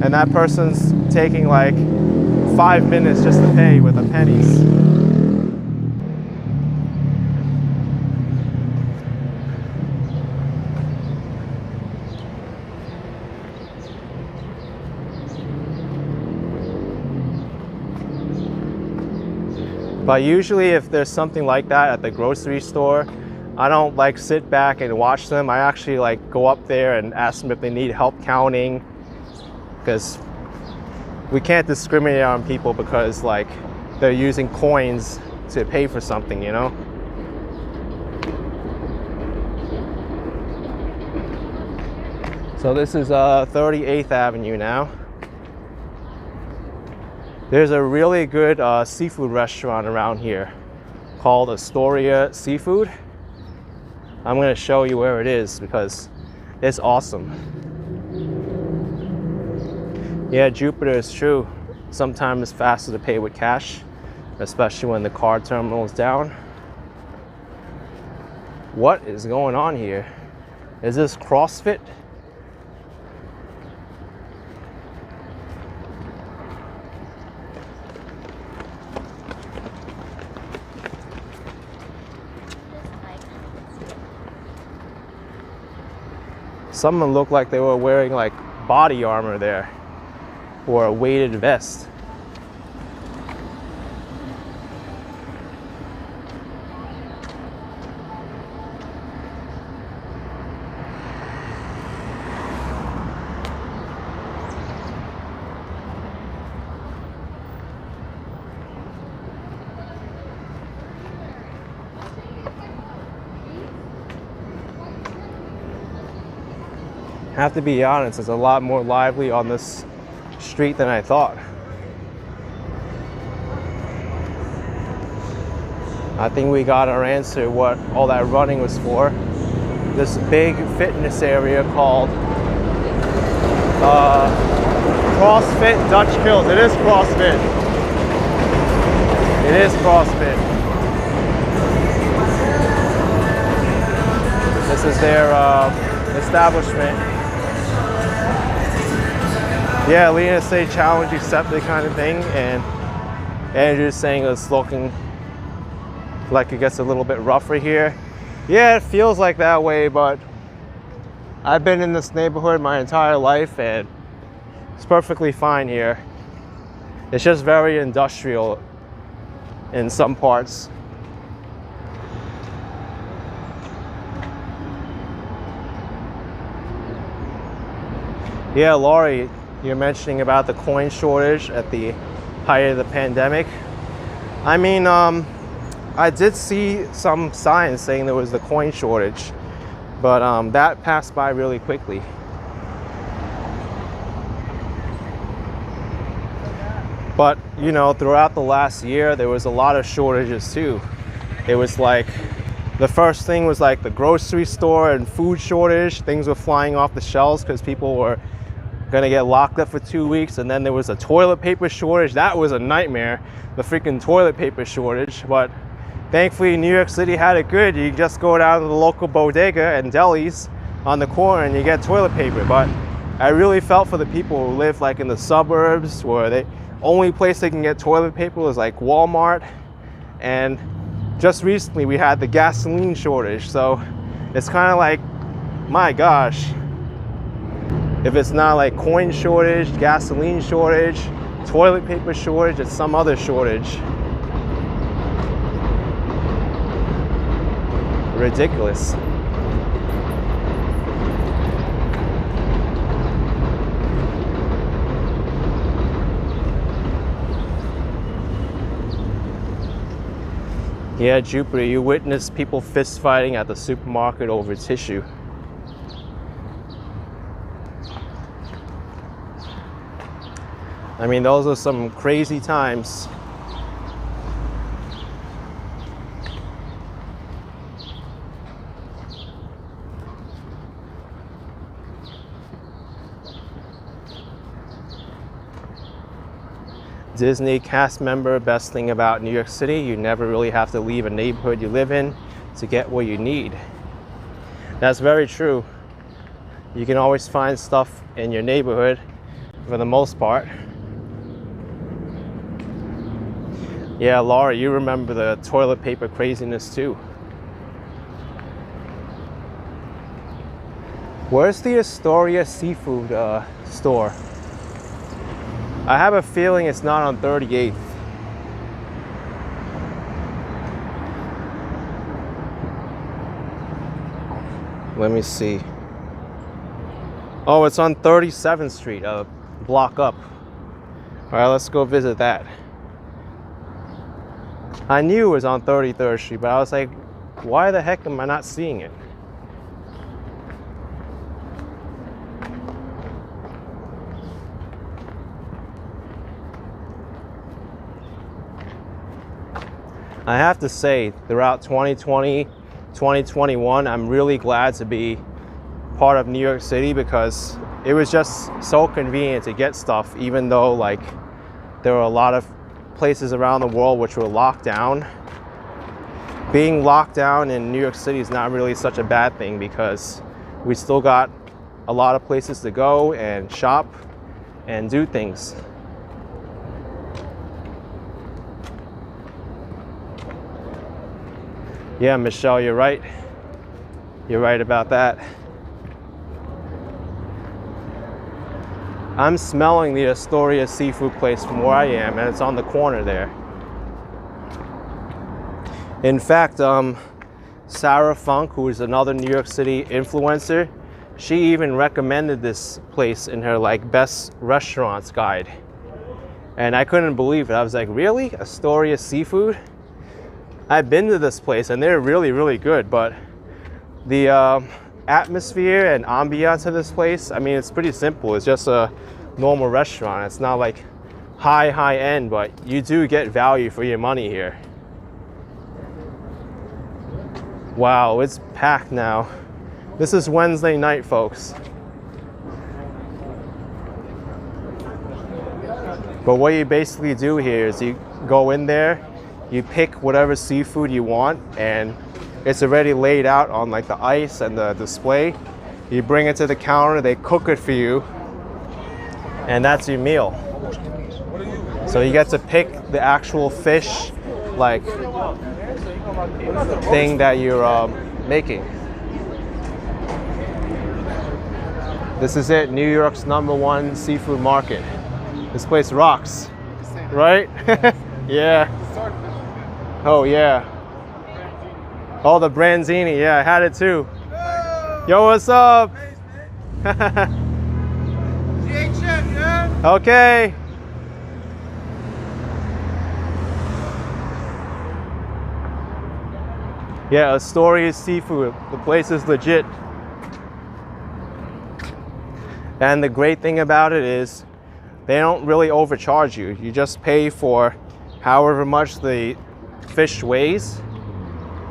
And that person's taking like 5 minutes just to pay with the pennies. But usually if there's something like that at the grocery store, I don't like sit back and watch them. I actually like go up there and ask them if they need help counting, because we can't discriminate on people because like they're using coins to pay for something, you know? So this is 38th Avenue now. There's a really good seafood restaurant around here called Astoria Seafood. I'm gonna show you where it is because it's awesome. Yeah, Jupiter is true. Sometimes it's faster to pay with cash, especially when the card terminal is down. What is going on here? Is this CrossFit? Someone looked like they were wearing like body armor there or a weighted vest. Have to be honest, it's a lot more lively on this street than I thought. I think we got our answer what all that running was for. This big fitness area called CrossFit Dutch Kills. It is CrossFit. It is CrossFit. This is their establishment. Yeah, Lena say challenge accepted kind of thing, and Andrew's saying it's looking like it gets a little bit rougher here. Yeah, it feels like that way, but I've been in this neighborhood my entire life and it's perfectly fine here. It's just very industrial in some parts. Yeah, Laurie, you're mentioning about the coin shortage at the height of the pandemic. I mean, I did see some signs saying there was the coin shortage, but that passed by really quickly. But, you know, throughout the last year, there was a lot of shortages too. It was like, the first thing was like the grocery store and food shortage. Things were flying off the shelves because people were gonna get locked up for 2 weeks. And then there was a toilet paper shortage. That was a nightmare, the freaking toilet paper shortage. But thankfully New York City had it good. You just go down to the local bodega and delis on the corner and you get toilet paper. But I really felt for the people who live like in the suburbs where the only place they can get toilet paper is like Walmart. And just recently we had the gasoline shortage. So it's kind of like, my gosh, if it's not like coin shortage, gasoline shortage, toilet paper shortage, it's some other shortage. Ridiculous. Yeah, Jupiter, you witnessed people fist fighting at the supermarket over tissue. I mean, those are some crazy times. Disney cast member, best thing about New York City, you never really have to leave a neighborhood you live in to get what you need. That's very true. You can always find stuff in your neighborhood for the most part. Yeah, Laura, you remember the toilet paper craziness too. Where's the Astoria Seafood store? I have a feeling it's not on 38th. Let me see. Oh, it's on 37th Street, a block up. All right, let's go visit that. I knew it was on 33rd Street, but I was like, why the heck am I not seeing it? I have to say, throughout 2020, 2021, I'm really glad to be part of New York City because it was just so convenient to get stuff, even though like there were a lot of places around the world which were locked down. Being locked down in New York City is not really such a bad thing because we still got a lot of places to go and shop and do things. Yeah, Michelle, you're right. You're right about that. I'm smelling the Astoria Seafood place from where I am, and it's on the corner there. In fact, Sarah Funk, who is another New York City influencer, she even recommended this place in her like best restaurants guide. And I couldn't believe it. I was like, really? Astoria Seafood? I've been to this place and they're really, really good, but the atmosphere and ambiance of this place, I mean, it's pretty simple. It's just a normal restaurant. It's not like high end, but you do get value for your money here. Wow, it's packed now. This is Wednesday night, folks. But what you basically do here is you go in there, you pick whatever seafood you want, and it's already laid out on like the ice and the display. You bring it to the counter, they cook it for you, and that's your meal. So you get to pick the actual fish, like thing that you're making. This is it, New York's #1 seafood market. This place rocks, right? Yeah. Oh yeah. Oh, the branzini, yeah, I had it too. Yo, what's up? Okay. Yeah, Astoria Seafood. The place is legit. And the great thing about it is they don't really overcharge you. You just pay for however much the fish weighs,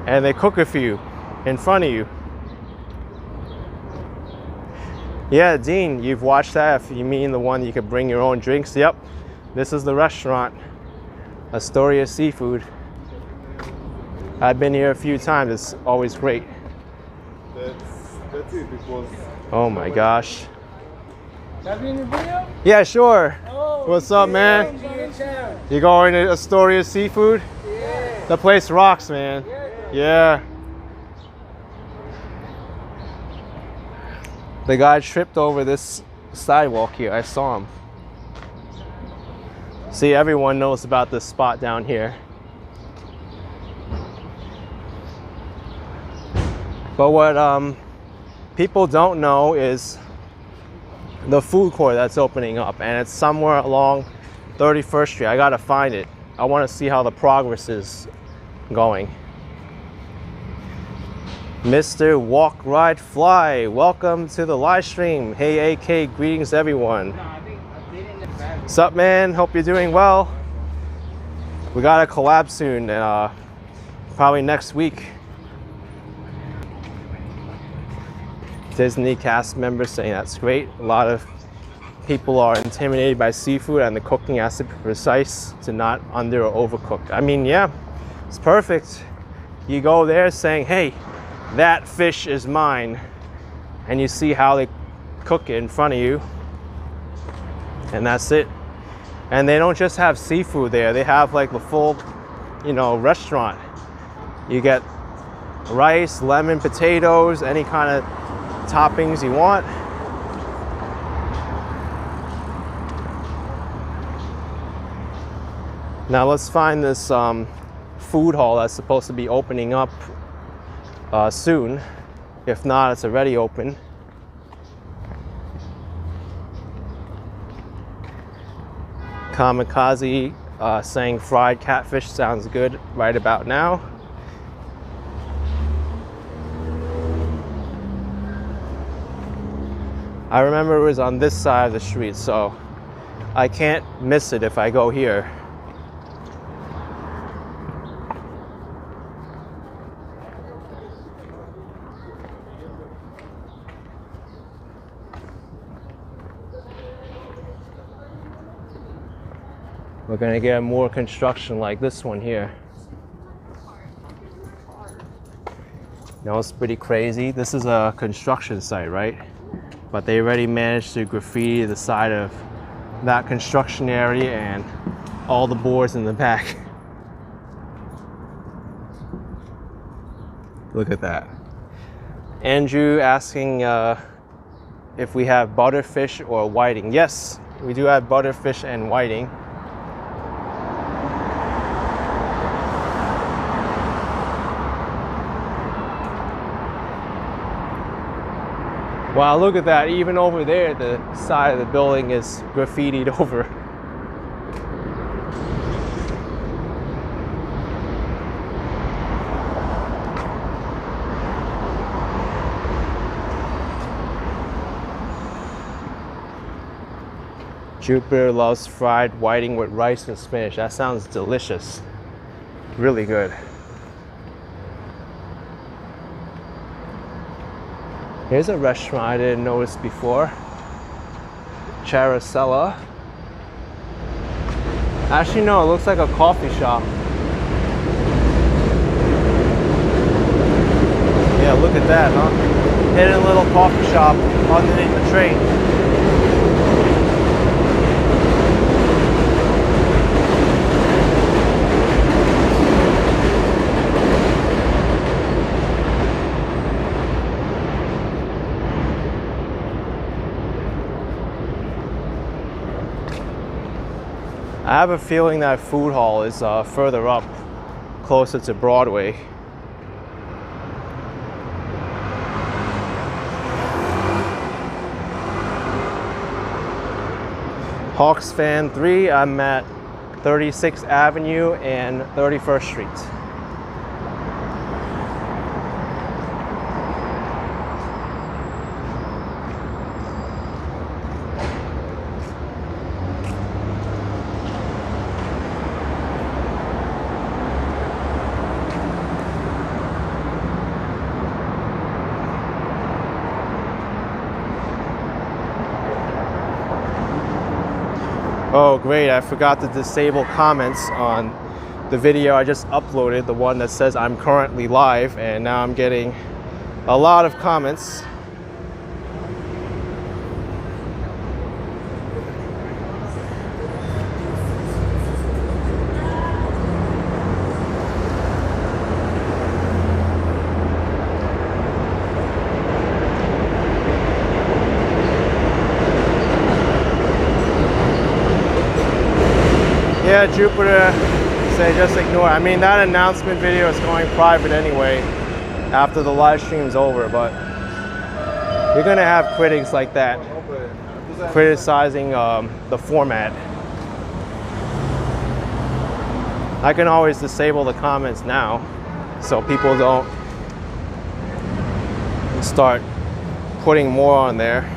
and they cook it for you in front of you. Yeah, Dean, you've watched that. If you mean the one you could bring your own drinks, yep. This is the restaurant, Astoria Seafood. I've been here a few times. It's always great. That's it. Because oh my gosh. have you in the video? Yeah, sure. Oh, what's up, man? You going to Astoria Seafood? Yeah. The place rocks, man. Yeah. The guy tripped over this sidewalk here. I saw him. See, everyone knows about this spot down here. But what people don't know is the food court that's opening up, and it's somewhere along 31st Street. I gotta find it. I want to see how the progress is going. Mr. Walk, Ride, Fly, welcome to the live stream. Hey AK, greetings everyone. What's up, man? Hope you're doing well. We got a collab soon, probably next week. Disney cast members saying that's great. A lot of people are intimidated by seafood, and the cooking has to be precise to not under or overcook. I mean, yeah, it's perfect. You go there saying, hey, that fish is mine, and you see how they cook it in front of you, and that's it. And they don't just have seafood there, they have like the full, you know, restaurant. You get rice, lemon, potatoes, any kind of toppings you want. Now let's find this food hall that's supposed to be opening up soon. If not, it's already open. Kamikaze saying fried catfish sounds good right about now. I remember it was on this side of the street, so I can't miss it if I go here. We're gonna get more construction like this one here. You know, it's pretty crazy. This is a construction site, right? But they already managed to graffiti the side of that construction area and all the boards in the back. Look at that. Andrew asking if we have butterfish or whiting. Yes, we do have butterfish and whiting. Wow, look at that. Even over there, the side of the building is graffitied over. Jupiter loves fried whiting with rice and spinach. That sounds delicious. Really good. Here's a restaurant I didn't notice before. Characella. Actually, no, it looks like a coffee shop. Yeah, look at that, huh? Hidden little coffee shop underneath the train. I have a feeling that food hall is further up, closer to Broadway. Hawks Fan 3, I'm at 36th Avenue and 31st Street. Oh great, I forgot to disable comments on the video I just uploaded, the one that says I'm currently live, and now I'm getting a lot of comments. Yeah, Jupiter, say just ignore. I mean, that announcement video is going private anyway after the live stream's over, but you're gonna have critics like that criticizing the format. I can always disable the comments now so people don't start putting more on there.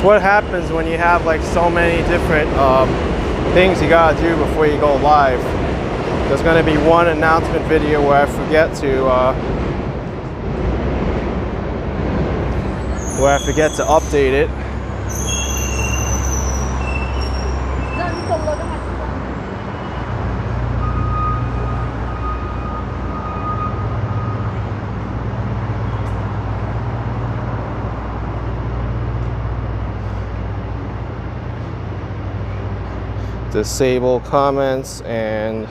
What happens when you have like so many different things you gotta do before you go live. There's gonna be one announcement video where I forget to update it. Disable comments and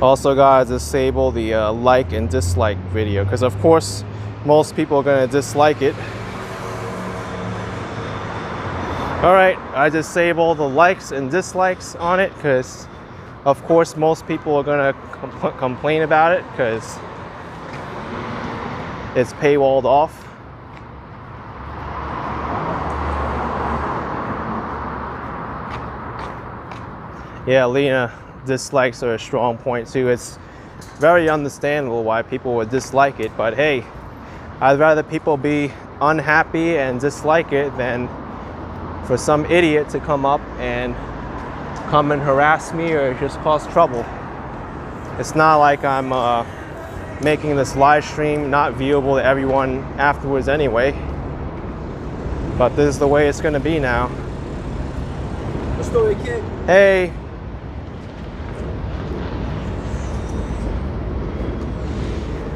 Also, guys, disable the like and dislike video, because of course most people are going to dislike it. All right, I disable the likes and dislikes on it because of course most people are going to complain about it because it's paywalled off. Yeah, Lena, dislikes are a strong point too. It's very understandable why people would dislike it, but hey, I'd rather people be unhappy and dislike it than for some idiot to come up and harass me or just cause trouble. It's not like I'm making this live stream not viewable to everyone afterwards anyway, but this is the way it's gonna be now. Astoria kid. Hey.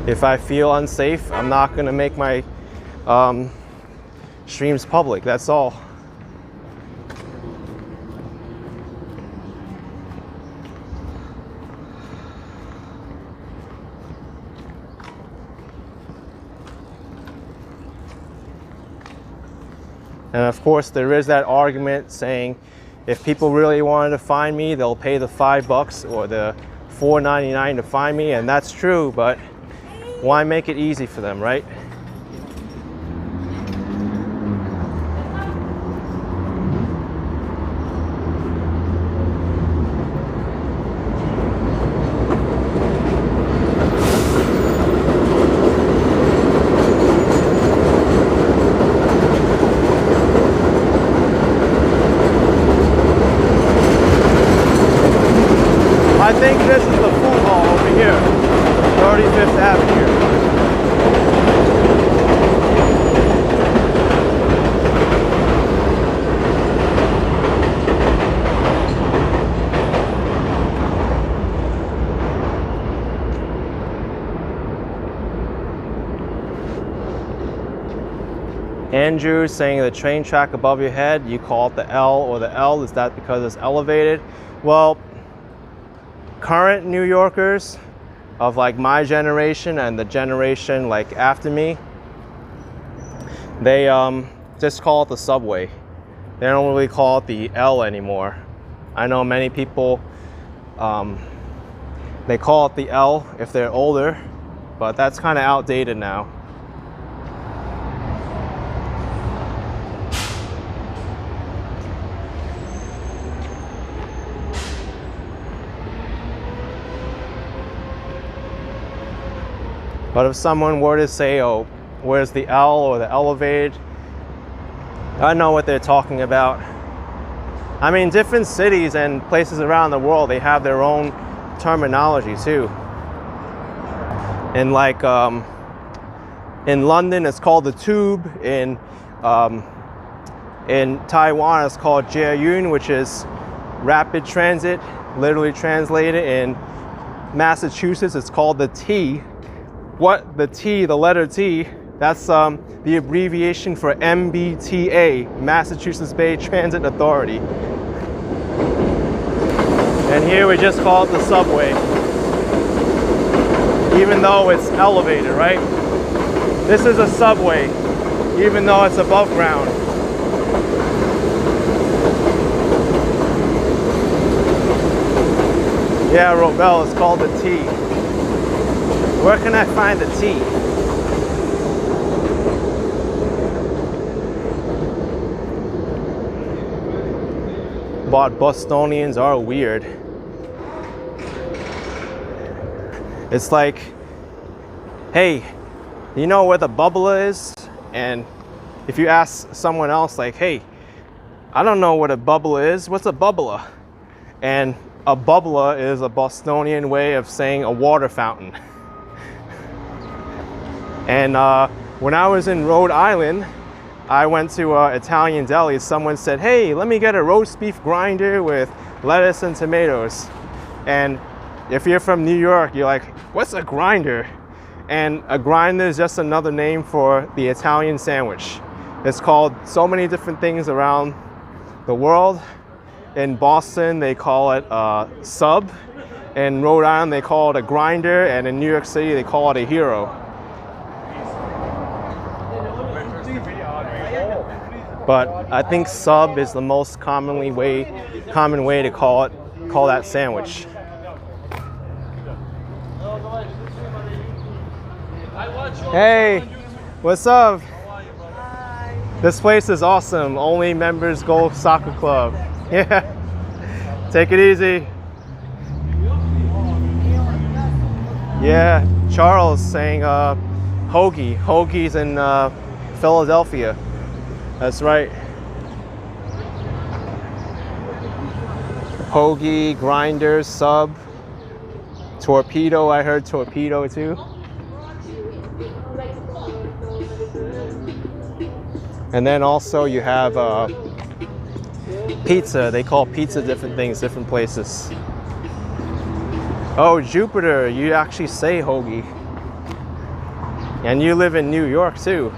If I feel unsafe, I'm not gonna make my streams public, that's all. And of course, there is that argument saying if people really wanted to find me, they'll pay the $5 or the $4.99 to find me, and that's true, but why make it easy for them, right? I think this is the food hall over here, 35th Avenue. Andrew saying the train track above your head, you call it the L or the L. Is that because it's elevated? Well, current New Yorkers of like my generation and the generation like after me, they just call it the subway. They don't really call it the L anymore. I know many people, they call it the L if they're older, but that's kind of outdated now. But if someone were to say, oh, where's the L or the elevated, I know what they're talking about. I mean, different cities and places around the world, they have their own terminology too. And like in London, it's called the tube. In Taiwan, it's called jiayun, which is rapid transit, literally translated. In Massachusetts, it's called the T. What the T, the letter T, that's the abbreviation for MBTA, Massachusetts Bay Transit Authority. And here we just call it the subway, even though it's elevated, right? This is a subway, even though it's above ground. Yeah, Robel, it's called the T. Where can I find the T? But Bostonians are weird. It's like, hey, you know where the bubbler is? And if you ask someone else like, hey, I don't know what a bubbler is, what's a bubbler? And a bubbler is a Bostonian way of saying a water fountain. And when I was in Rhode Island, I went to Italian deli. Someone said, hey, let me get a roast beef grinder with lettuce and tomatoes. And if you're from New York, you're like, what's a grinder? And a grinder is just another name for the Italian sandwich. It's called so many different things around the world. In Boston, they call it sub. In Rhode Island, they call it a grinder, and in New York City, they call it a hero. But I think sub is the most common way to call that sandwich. Hey, what's up? This place is awesome. Only members go soccer club. Yeah, take it easy. Yeah, Charles saying hoagie. Hoagie's in Philadelphia. That's right. Hoagie, grinder, sub, torpedo. I heard torpedo too. And then also you have pizza. They call pizza different things, different places. Oh, Jupiter, you actually say hoagie. And you live in New York too.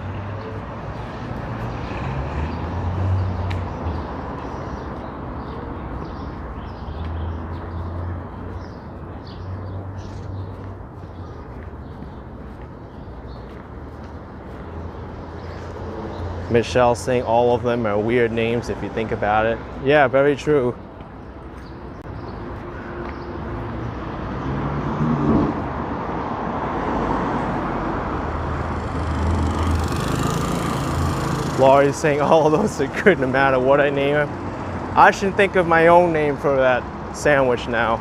Michelle saying all of them are weird names if you think about it. Yeah, very true. Laurie's saying all of those are good no matter what I name them. I should think of my own name for that sandwich now.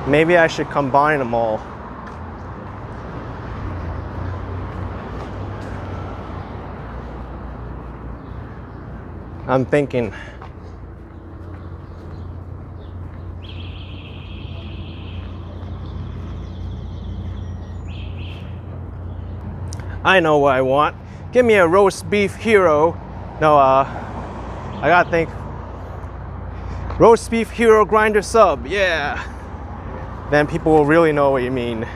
Maybe I should combine them all. I'm thinking. I know what I want. Give me a roast beef hero. No, I gotta think. Roast beef hero grinder sub, yeah. Then people will really know what you mean.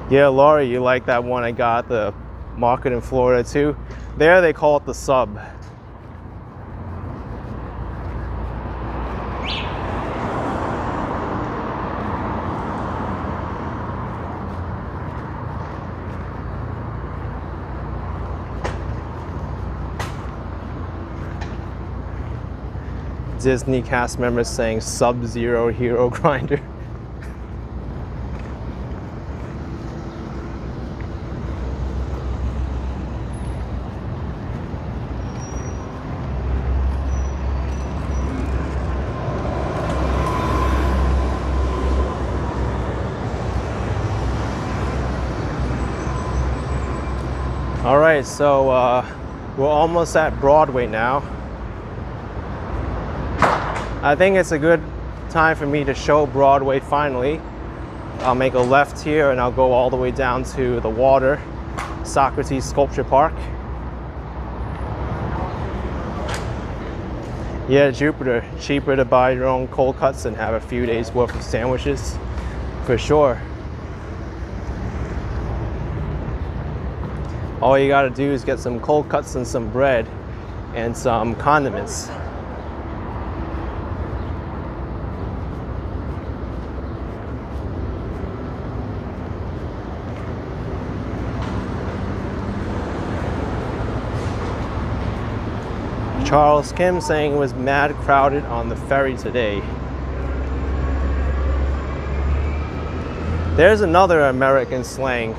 Yeah, Laurie, you like that one I got at the market in Florida too? There they call it the sub. Disney cast members saying Sub-Zero hero grinder. All right, so we're almost at Broadway now. I think it's a good time for me to show Broadway finally. I'll make a left here and I'll go all the way down to the water, Socrates Sculpture Park. Yeah, Jupiter, cheaper to buy your own cold cuts and have a few days worth of sandwiches, for sure. All you gotta do is get some cold cuts and some bread and some condiments. Charles Kim saying it was mad crowded on the ferry today. There's another American slang.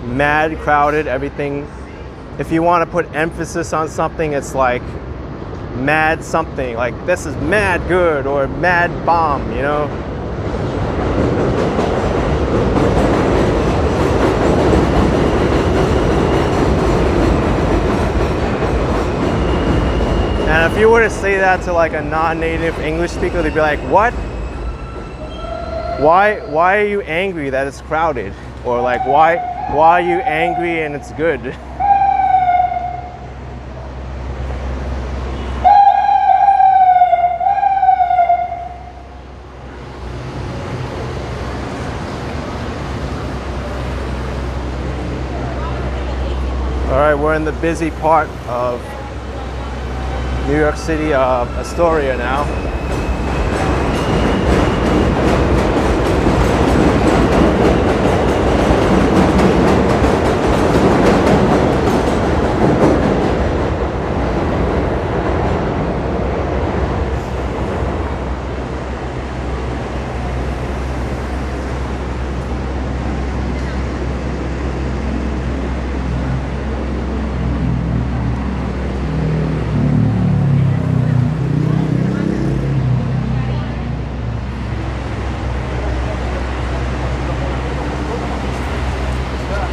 Mad crowded, everything. If you want to put emphasis on something, it's like mad something, like this is mad good or mad bomb, you know? And if you were to say that to like a non-native English speaker, they'd be like, what? Why are you angry that it's crowded? Or like, why are you angry and it's good? we're in the busy part of New York City, Astoria now.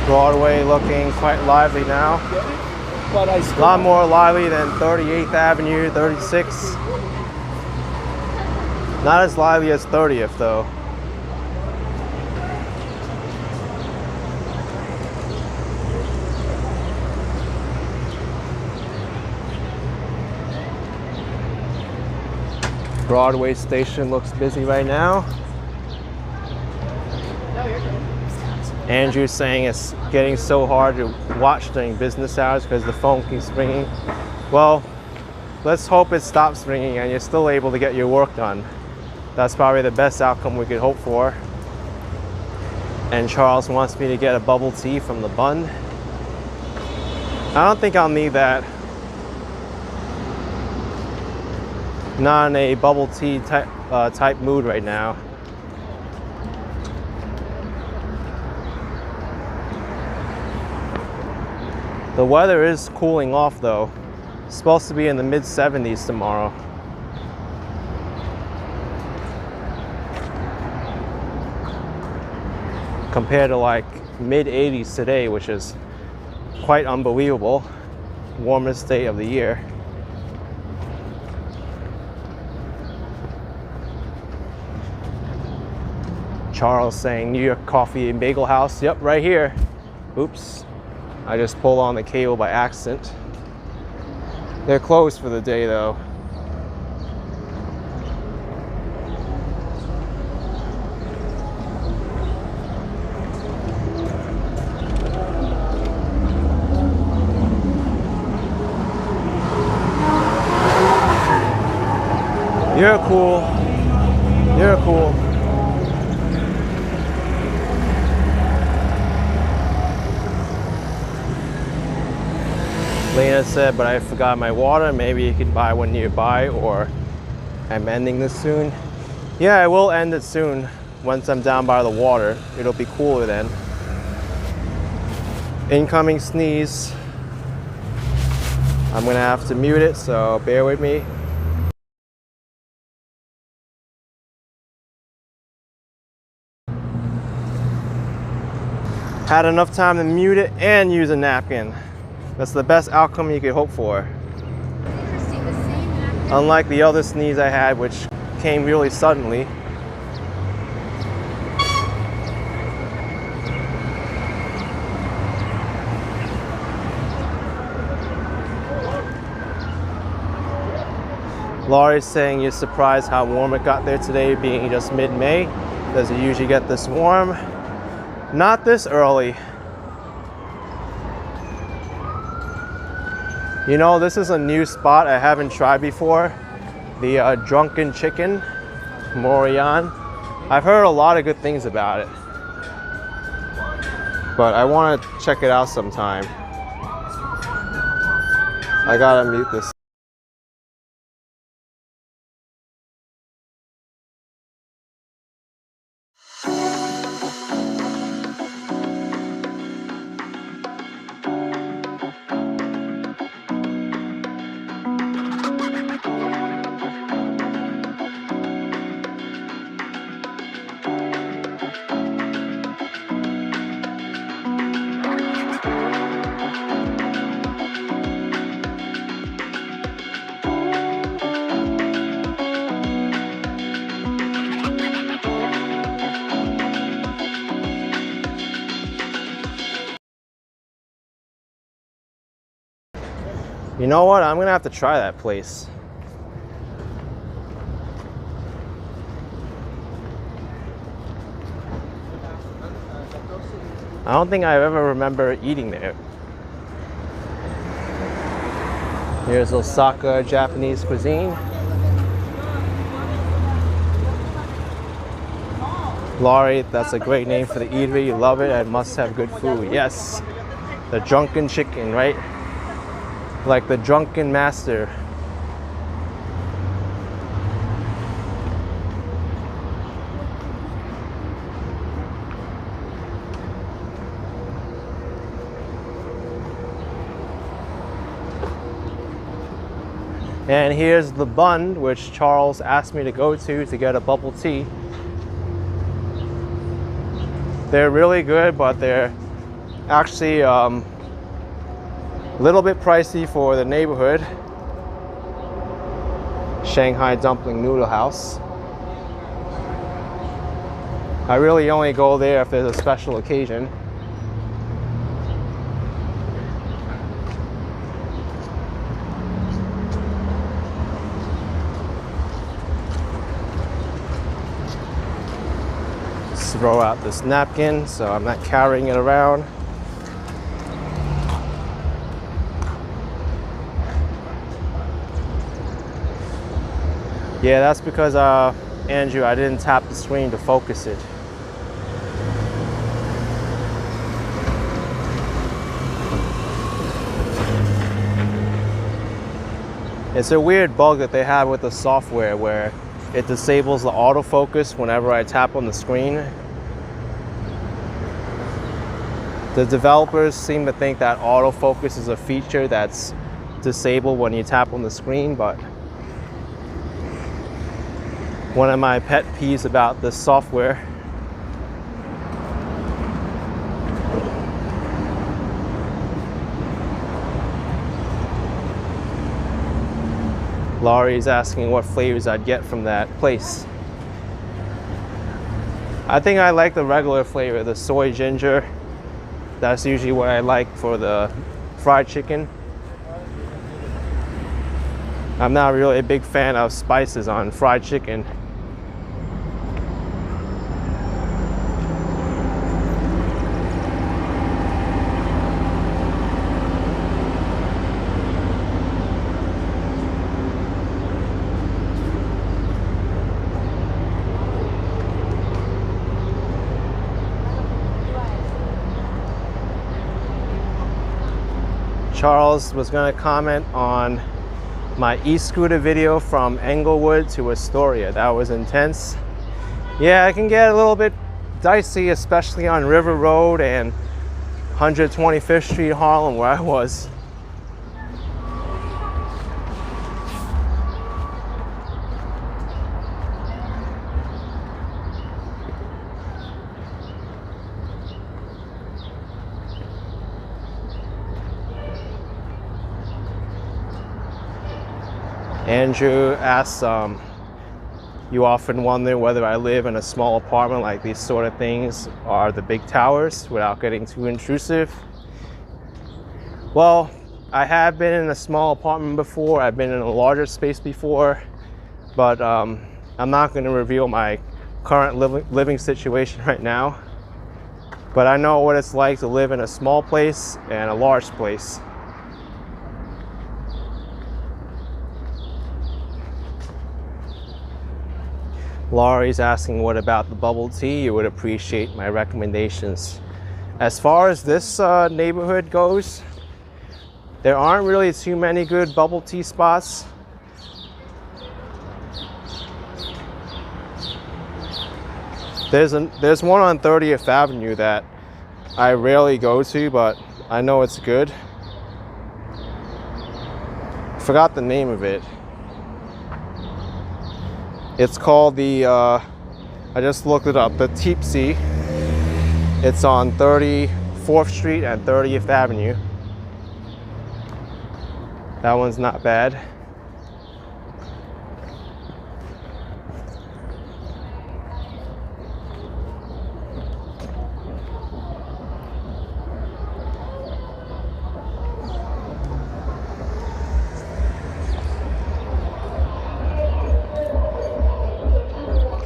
Broadway looking quite lively now. A lot more lively than 38th Avenue, 36th. Not as lively as 30th though. Broadway station looks busy right now. Andrew's saying it's getting so hard to watch during business hours because the phone keeps ringing. Well, let's hope it stops ringing and you're still able to get your work done. That's probably the best outcome we could hope for. And Charles wants me to get a bubble tea from the bun. I don't think I'll need that. Not in a bubble tea type mood right now. The weather is cooling off though. It's supposed to be in the mid 70s tomorrow. Compared to like mid 80s today, which is quite unbelievable. Warmest day of the year. Charles saying New York Coffee and Bagel House. Yep, right here. Oops. I just pulled on the cable by accident. They're closed for the day though. You're cool. You're cool. Lena said, but I forgot my water. Maybe you could buy one nearby, or I'm ending this soon. Yeah, I will end it soon. Once I'm down by the water, it'll be cooler then. Incoming sneeze. I'm gonna have to mute it, so bear with me. Had enough time to mute it and use a napkin. That's the best outcome you could hope for. Interesting, the same napkin. Unlike the other sneeze I had, which came really suddenly. Laurie's saying you're surprised how warm it got there today, being just mid-May. Does it usually get this warm? Not this early. You know, this is a new spot I haven't tried before. The Drunken Chicken, Morian. I've heard a lot of good things about it. But I want to check it out sometime. I gotta mute this. You know what? I'm gonna have to try that place. I don't think I ever remember eating there. Here's Osaka Japanese cuisine. Laurie, that's a great name for the eatery. You love it and must have good food. Yes, the drunken chicken, right? Like the drunken master. And here's the Bun, which Charles asked me to go to get a bubble tea. They're really good, but they're actually a little bit pricey for the neighborhood. Shanghai Dumpling Noodle House. I really only go there if there's a special occasion. Throw out this napkin so I'm not carrying it around. Yeah, that's because Andrew, I didn't tap the screen to focus it. It's a weird bug that they have with the software where it disables the autofocus whenever I tap on the screen. The developers seem to think that autofocus is a feature that's disabled when you tap on the screen, but one of my pet peeves about this software. Laurie's asking what flavors I'd get from that place. I think I like the regular flavor, the soy ginger. That's usually what I like for the fried chicken. I'm not really a big fan of spices on fried chicken. Charles was going to comment on my e-scooter video from Englewood to Astoria. That was intense. Yeah, it can get a little bit dicey, especially on River Road and 125th Street, Harlem, where I was. Andrew asks, you often wonder whether I live in a small apartment like these sort of things are the big towers without getting too intrusive. Well, I have been in a small apartment before. I've been in a larger space before, but I'm not going to reveal my current living situation right now. But I know what it's like to live in a small place and a large place. Laurie's asking what about the bubble tea. You would appreciate my recommendations. As far as this neighborhood goes, there aren't really too many good bubble tea spots. There's one on 30th Avenue that I rarely go to, but I know it's good. Forgot the name of it. It's called the, I just looked it up, the Tipsy. It's on 34th Street and 30th Avenue. That one's not bad.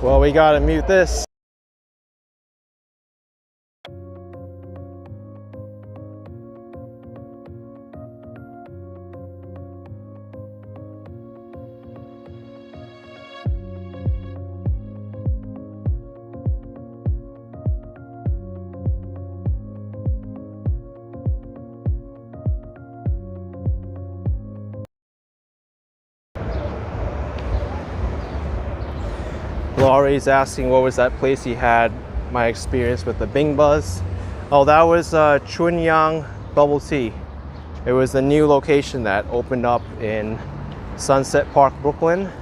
Well, we gotta mute this. Laurie's asking what was that place he had my experience with the Bing Buzz. Oh, that was Chunyang Bubble Tea. It was the new location that opened up in Sunset Park, Brooklyn.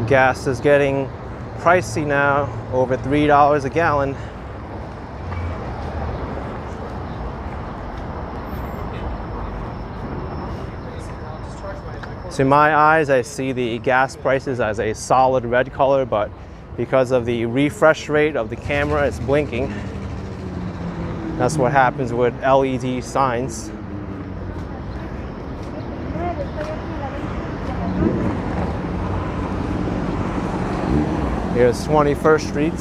Gas is getting pricey now, over $3 a gallon. To my eyes, I see the gas prices as a solid red color, but because of the refresh rate of the camera, it's blinking. That's what happens with LED signs. Here's 21st Street.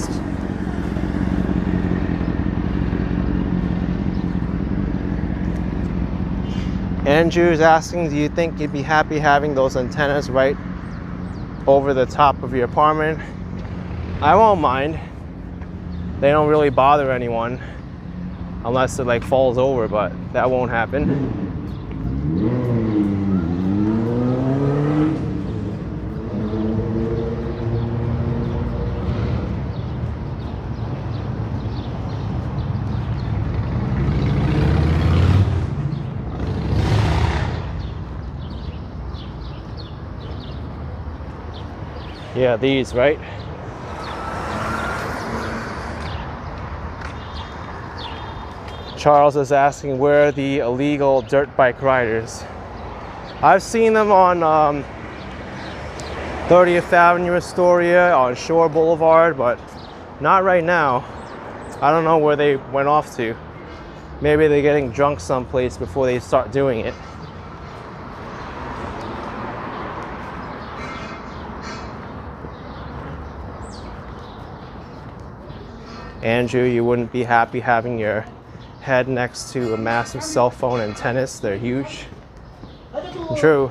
Andrew's asking, do you think you'd be happy having those antennas right over the top of your apartment? I won't mind. They don't really bother anyone unless it like falls over, but that won't happen. Yeah, these, right? Charles is asking where are the illegal dirt bike riders. I've seen them on 30th Avenue, Astoria, on Shore Boulevard, but not right now. I don't know where they went off to. Maybe they're getting drunk someplace before they start doing it. Andrew, you wouldn't be happy having your head next to a massive cell phone antennas. They're huge. True.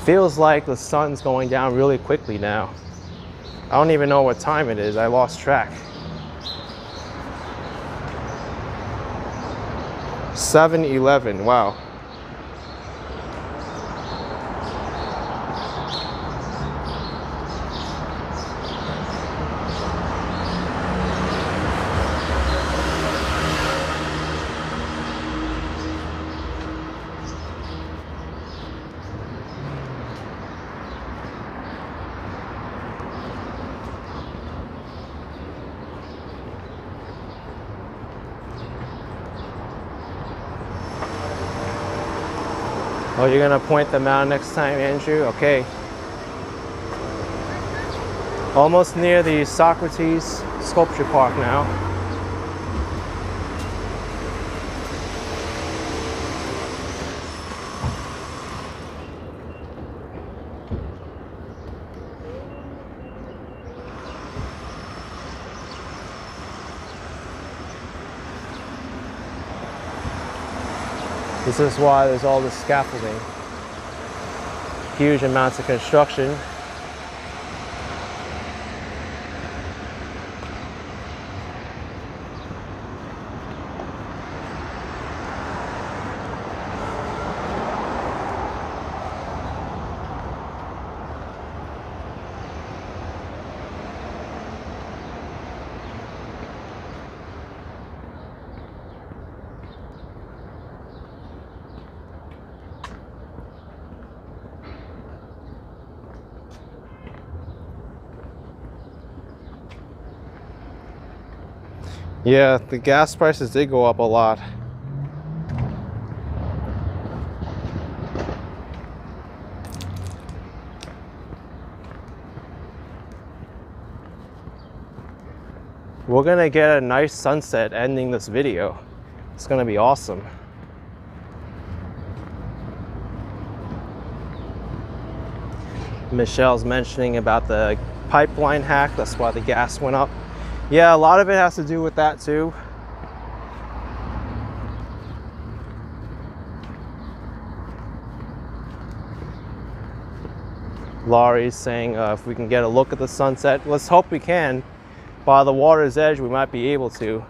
Feels like the sun's going down really quickly now. I don't even know what time it is. I lost track. 7:11, wow. Oh, you're gonna point them out next time, Andrew? Okay. Almost near the Socrates Sculpture Park now. This is why there's all this scaffolding. Huge amounts of construction. Yeah, the gas prices did go up a lot. We're gonna get a nice sunset ending this video. It's gonna be awesome. Michelle's mentioning about the pipeline hack. That's why the gas went up. Yeah, a lot of it has to do with that too. Laurie's saying if we can get a look at the sunset. Let's hope we can. By the water's edge, we might be able to.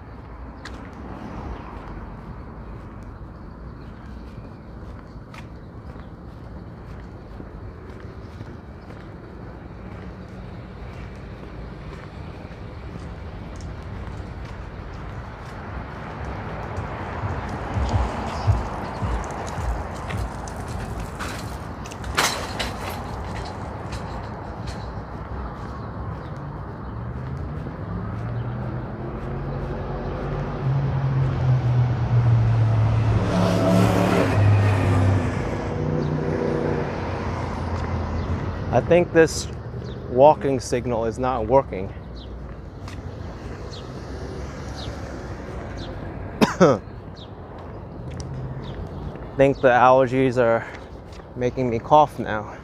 I think this walking signal is not working. I think the allergies are making me cough now.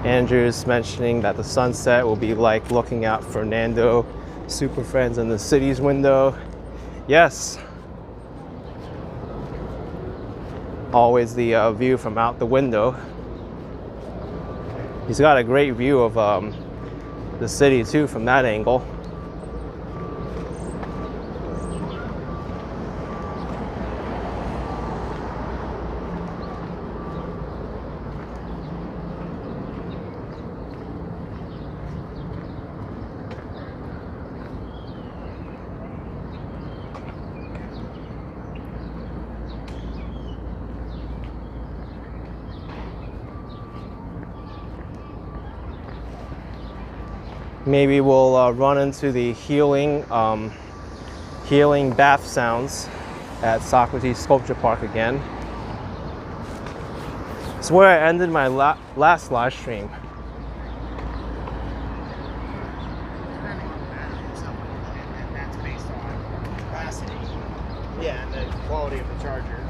Andrew's mentioning that the sunset will be like looking out Fernando Super Friends in the city's window. Yes. Always the view from out the window. He's got a great view of the city too from that angle. Maybe we'll run into the healing bath sounds at Socrates Sculpture Park again. It's where I ended my last live stream. And that's based on capacity. Yeah, and the quality of the charger.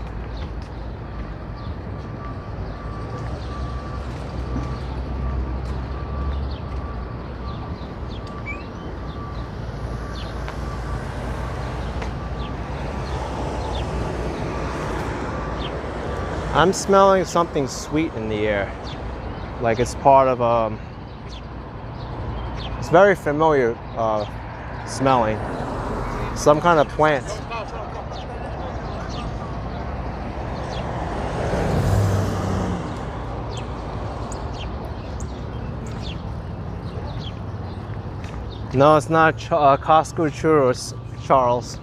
I'm smelling something sweet in the air, like it's part of it's very familiar smelling, some kind of plant. No, it's not Costco churros, Charles.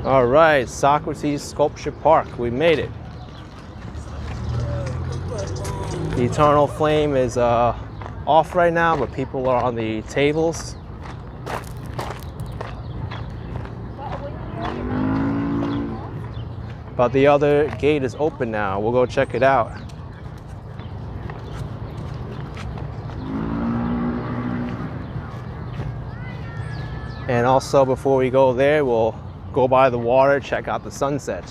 All right, Socrates Sculpture Park, we made it. The Eternal Flame is off right now, but people are on the tables. But the other gate is open now. We'll go check it out. And also before we go there, we'll go by the water, check out the sunset.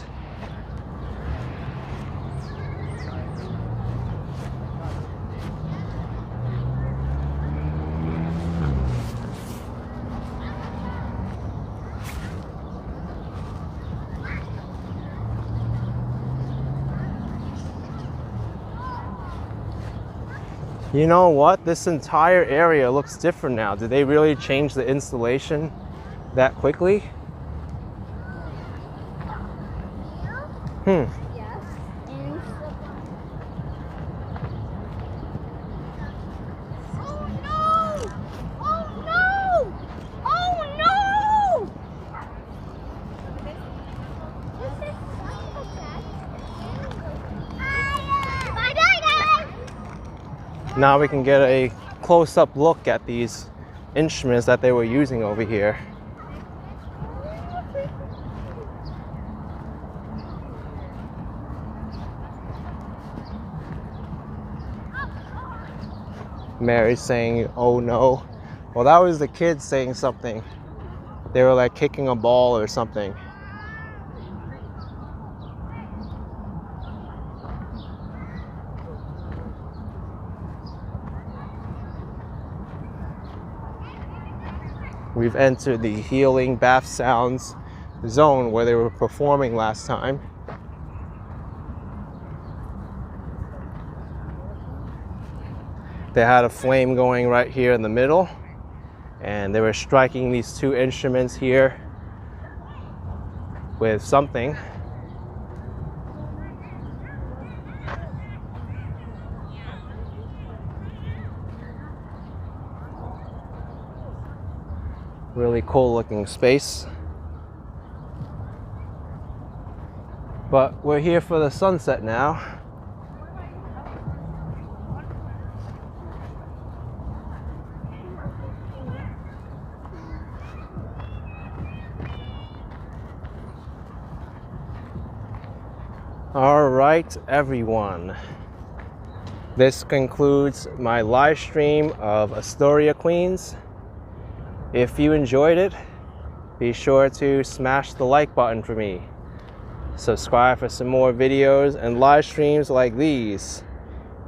You know what? This entire area looks different now. Did they really change the installation that quickly? Yes. Now we can get a close-up look at these instruments that they were using over here. Mary's saying, "Oh no." Well, that was the kids saying something. They were like kicking a ball or something. We've entered the healing bath sounds zone where they were performing last time. They had a flame going right here in the middle, and they were striking these two instruments here with something. Really cool looking space. But we're here for the sunset now. All right, everyone. This concludes my live stream of Astoria, Queens. If you enjoyed it, be sure to smash the like button for me. Subscribe for some more videos and live streams like these.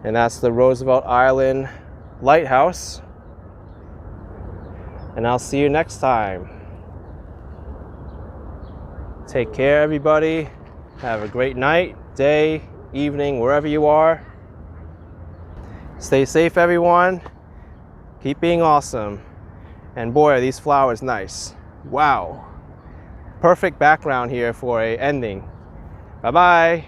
And that's the Roosevelt Island Lighthouse. And I'll see you next time. Take care, everybody. Have a great night, day, evening, wherever you are. Stay safe, everyone. Keep being awesome. And boy, are these flowers nice. Wow. Perfect background here for an ending. Bye-bye.